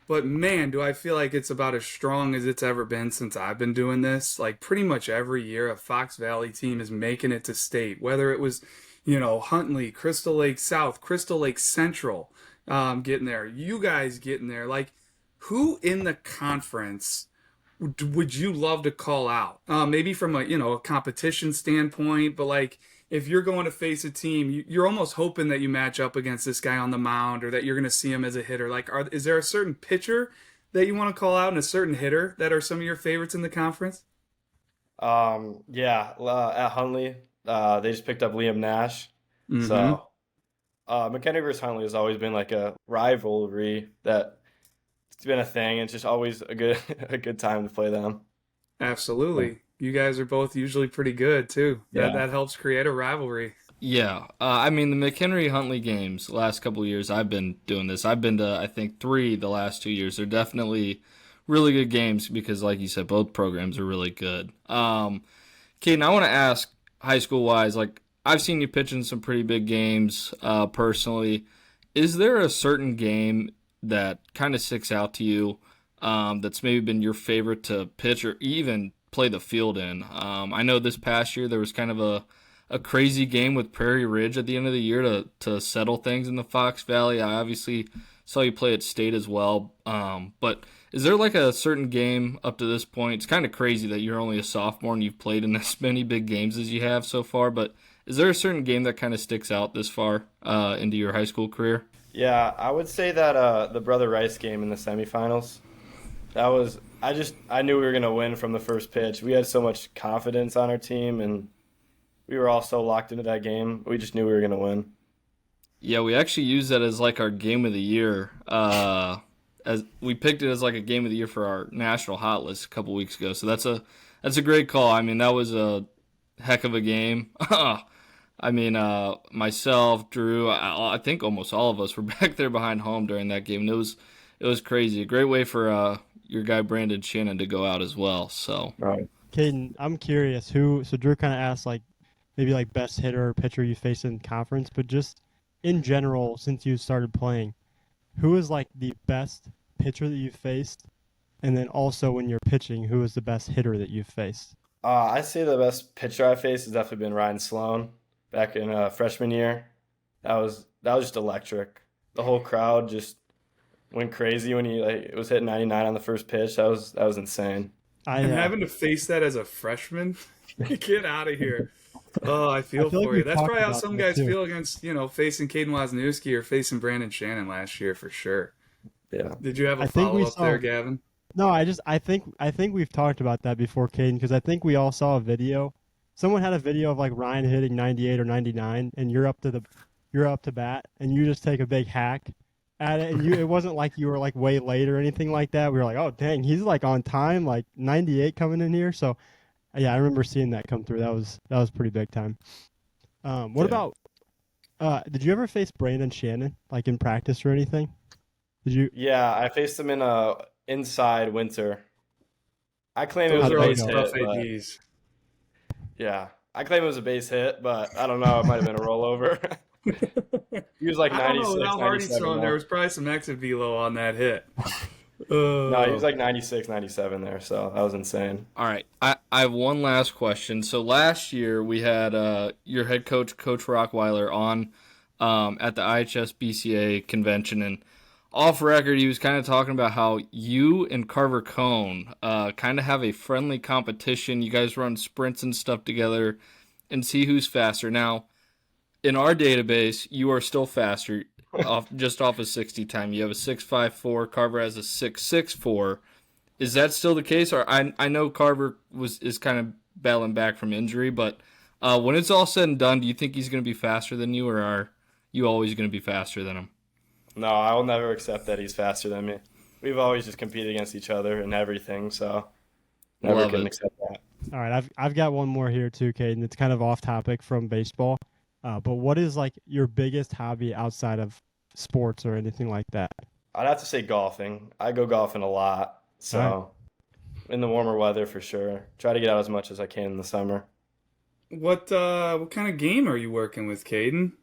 but man, do I feel like it's about as strong as it's ever been since I've been doing this. Like pretty much every year, a Fox Valley team is making it to state, whether it was, Huntley, Crystal Lake South, Crystal Lake Central, getting there, you guys getting there. Like, who in the conference would you love to call out? Maybe from a competition standpoint, but like if you're going to face a team, you're almost hoping that you match up against this guy on the mound or that you're going to see him as a hitter. Like, is there a certain pitcher that you want to call out and a certain hitter that are some of your favorites in the conference? Yeah, at Huntley, they just picked up Liam Nash. Mm-hmm. So, McHenry versus Huntley has always been like a rivalry that it's been a thing. It's just always a good time to play them. Absolutely. You guys are both usually pretty good too. That helps create a rivalry. Yeah, I mean the McHenry Huntley games. Last couple of years, I've been doing this. I've been to I think 3 the last 2 years. They're definitely really good games because, like you said, both programs are really good. Kaden, I want to ask, high school wise, like I've seen you pitch in some pretty big games. Personally, is there a certain game that kind of sticks out to you that's maybe been your favorite to pitch or even play the field in? I know this past year there was kind of a crazy game with Prairie Ridge at the end of the year to settle things in the Fox Valley. I obviously saw you play at state as well. But is there like a certain game up to this point? It's kind of crazy that you're only a sophomore and you've played in as many big games as you have so far, but is there a certain game that kind of sticks out this far into your high school career? Yeah, I would say that the Brother Rice game in the semifinals. I knew we were going to win from the first pitch. We had so much confidence on our team, and we were all so locked into that game. We just knew we were going to win. Yeah, we actually used that as like our game of the year. As we picked it as like a game of the year for our national Hotlist a couple weeks ago. So that's a great call. I mean, that was a heck of a game. I mean, myself, Drew, I think almost all of us were back there behind home during that game. And it was crazy. A great way for your guy Brandon Shannon to go out as well. So, right. Kaden, I'm curious so Drew kind of asked like maybe like best hitter or pitcher you faced in conference, but just in general, since you started playing, who is like the best pitcher that you've faced? And then also when you're pitching, who is the best hitter that you've faced? I'd say the best pitcher I faced has definitely been Ryan Sloan back in freshman year. That was just electric. The whole crowd just went crazy when he was hitting 99 on the first pitch. That was insane. And having to face that as a freshman, get out of here. Oh, I feel for like you. That's probably how about some that guys too. feel against, facing Kaden Wasniewski or facing Brandon Shannon last year for sure. Yeah. Did you have a I think we follow-up saw- there, Gavin? No, I think we've talked about that before, Caden, because I think we all saw a video. Someone had a video of like Ryan hitting 98 or 99, and you're up to bat, and you just take a big hack at it, and it wasn't like you were like way late or anything like that. We were like, oh dang, he's like on time, like 98 coming in here. So yeah, I remember seeing that come through. That was pretty big time. What about? Did you ever face Brandon Shannon like in practice or anything? Did you? Yeah, I faced him in a inside winter. I claim it was Those a are always base hit. tough But, ADs. yeah, I claim it was a base hit, but I don't know. It might have been a rollover. He was like I don't 96, know how hard he's 97 throwing. there. There was probably some exit velo on that hit. No, he was like 96, 97 there, so that was insane. All right, I have one last question. So last year we had your head coach, Coach Rockweiler, on at the IHS BCA convention, and off record he was kind of talking about how you and Carver Cone kind of have a friendly competition. You guys run sprints and stuff together and see who's faster. Now, in our database, you are still faster off a 60 time. You have a 6.54. Carver has a 6.64. Is that still the case? Or I know Carver is kind of battling back from injury, but when it's all said and done, do you think he's going to be faster than you, or are you always going to be faster than him? No, I will never accept that he's faster than me. We've always just competed against each other and everything, so never Love can it. accept that. All right, I've got one more here too, Caden. It's kind of off topic from baseball, but what is like your biggest hobby outside of sports or anything like that? I'd have to say golfing. I go golfing a lot, so in the warmer weather for sure. Try to get out as much as I can in the summer. What kind of game are you working with, Caden?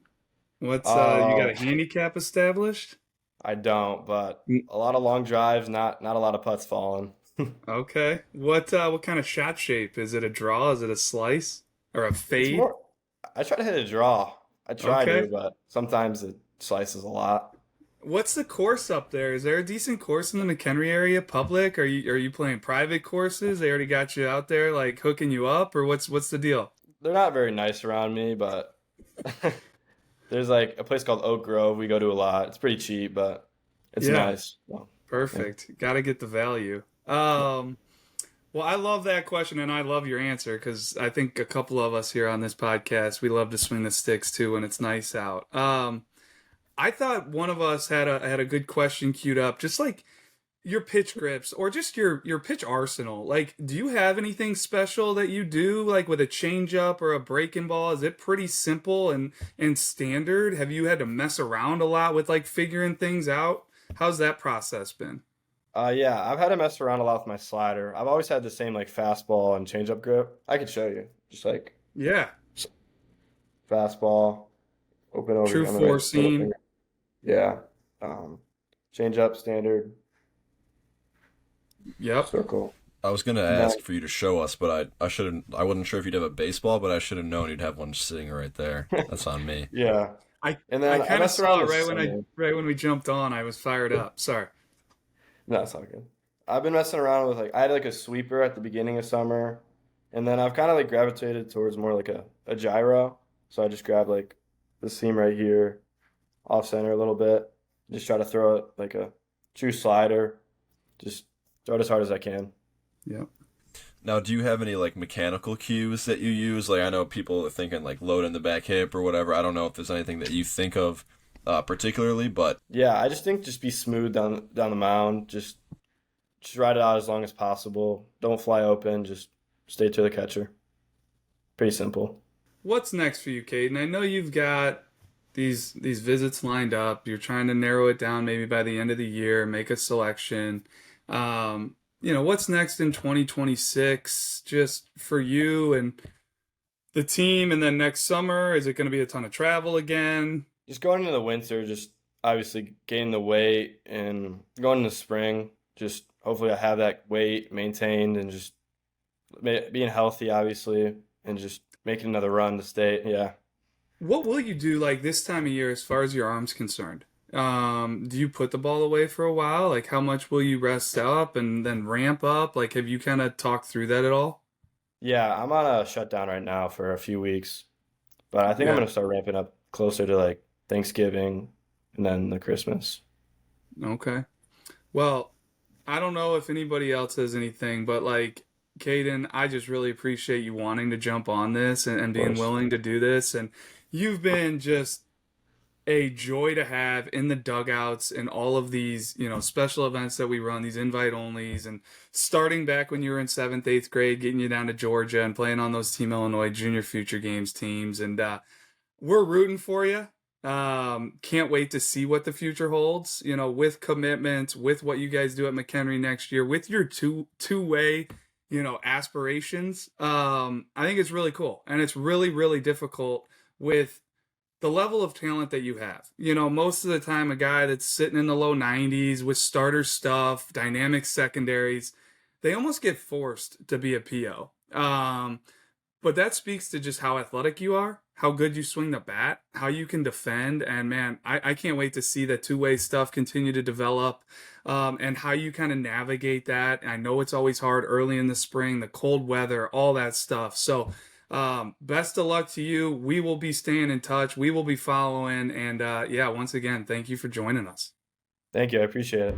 What's you got a handicap established? I don't, but Mm. a lot of long drives, not a lot of putts falling. Okay. What kind of shot shape? Is it a draw? Is it a slice? Or a It's fade? more. I try to hit a draw. I try to, Okay. but sometimes it slices a lot. What's the course up there? Is there a decent course in the McHenry area, public? Are you playing private courses? They already got you out there like hooking you up, or what's the deal? They're not very nice around me, but there's like a place called Oak Grove we go to a lot. It's pretty cheap, but it's Yeah, nice. Well, yeah. perfect. Got to get the value. Well, I love that question and I love your answer because I think a couple of us here on this podcast, we love to swing the sticks too when it's nice out. I thought one of us had a good question queued up, just like your pitch grips or just your pitch arsenal. Like, do you have anything special that you do, like with a changeup or a breaking ball? Is it pretty simple and standard? Have you had to mess around a lot with like figuring things out? How's that process been? Yeah, I've had to mess around a lot with my slider. I've always had the same like fastball and changeup grip. I could show you, just like Yeah, fastball, open over true on the four middle seam. finger. Yeah, changeup standard Yep. circle. I was gonna No, ask for you to show us, but I shouldn't. I wasn't sure if you'd have a baseball, but I should have known you'd have one sitting right there. That's on me. yeah, I and I then I kind of messed around saw it with right when we jumped on. I was fired up. Sorry. No, it's all good. I've been messing around with like I had like a sweeper at the beginning of summer, and then I've kind of like gravitated towards more like a gyro. So I just grab like the seam right here, off center a little bit, just try to throw it like a true slider, just throw it as hard as I can. Yep. Now, do you have any like mechanical cues that you use? Like, I know people are thinking like load in the back hip or whatever. I don't know if there's anything that you think of particularly, but Yeah, I just think just be smooth down the mound, just ride it out as long as possible. Don't fly open, just stay to the catcher. Pretty simple. What's next for you, Caden? I know you've got these visits lined up. You're trying to narrow it down maybe by the end of the year, make a selection. What's next in 2026 just for you and the team? And then next summer, is it going to be a ton of travel again? Just going into the winter, just obviously gaining the weight and going into spring, just hopefully I have that weight maintained and just being healthy, obviously, and just making another run to state. Yeah. What will you do like this time of year as far as your arm's concerned? Do you put the ball away for a while? Like how much will you rest up and then ramp up? Like have you kind of talked through that at all? Yeah, I'm on a shutdown right now for a few weeks, but I think I'm Yeah. going to start ramping up closer to like Thanksgiving and then the Christmas. Okay. Well, I don't know if anybody else has anything, but like Caden, I just really appreciate you wanting to jump on this and Of being course. willing to do this. And you've been just a joy to have in the dugouts and all of these, special events that we run, these invite onlys, and starting back when you were in seventh, eighth grade, getting you down to Georgia and playing on those Team Illinois Junior Future Games teams. And we're rooting for you. Can't wait to see what the future holds, with commitment, with what you guys do at McHenry next year, with your two-way, aspirations. I think it's really cool. And it's really, really difficult with the level of talent that you have. Most of the time, a guy that's sitting in the low 90s with starter stuff, dynamic secondaries, they almost get forced to be a PO. But that speaks to just how athletic you are, how good you swing the bat, how you can defend. And man, I can't wait to see that two-way stuff continue to develop, and how you kind of navigate that. I know it's always hard early in the spring, the cold weather, all that stuff. So best of luck to you. We will be staying in touch. We will be following. And yeah, once again, thank you for joining us. Thank you. I appreciate it.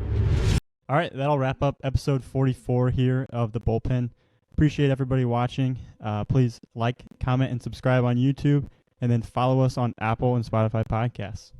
All right, that'll wrap up episode 44 here of the Bullpen. Appreciate everybody watching. Please like, comment, and subscribe on YouTube, and then follow us on Apple and Spotify podcasts.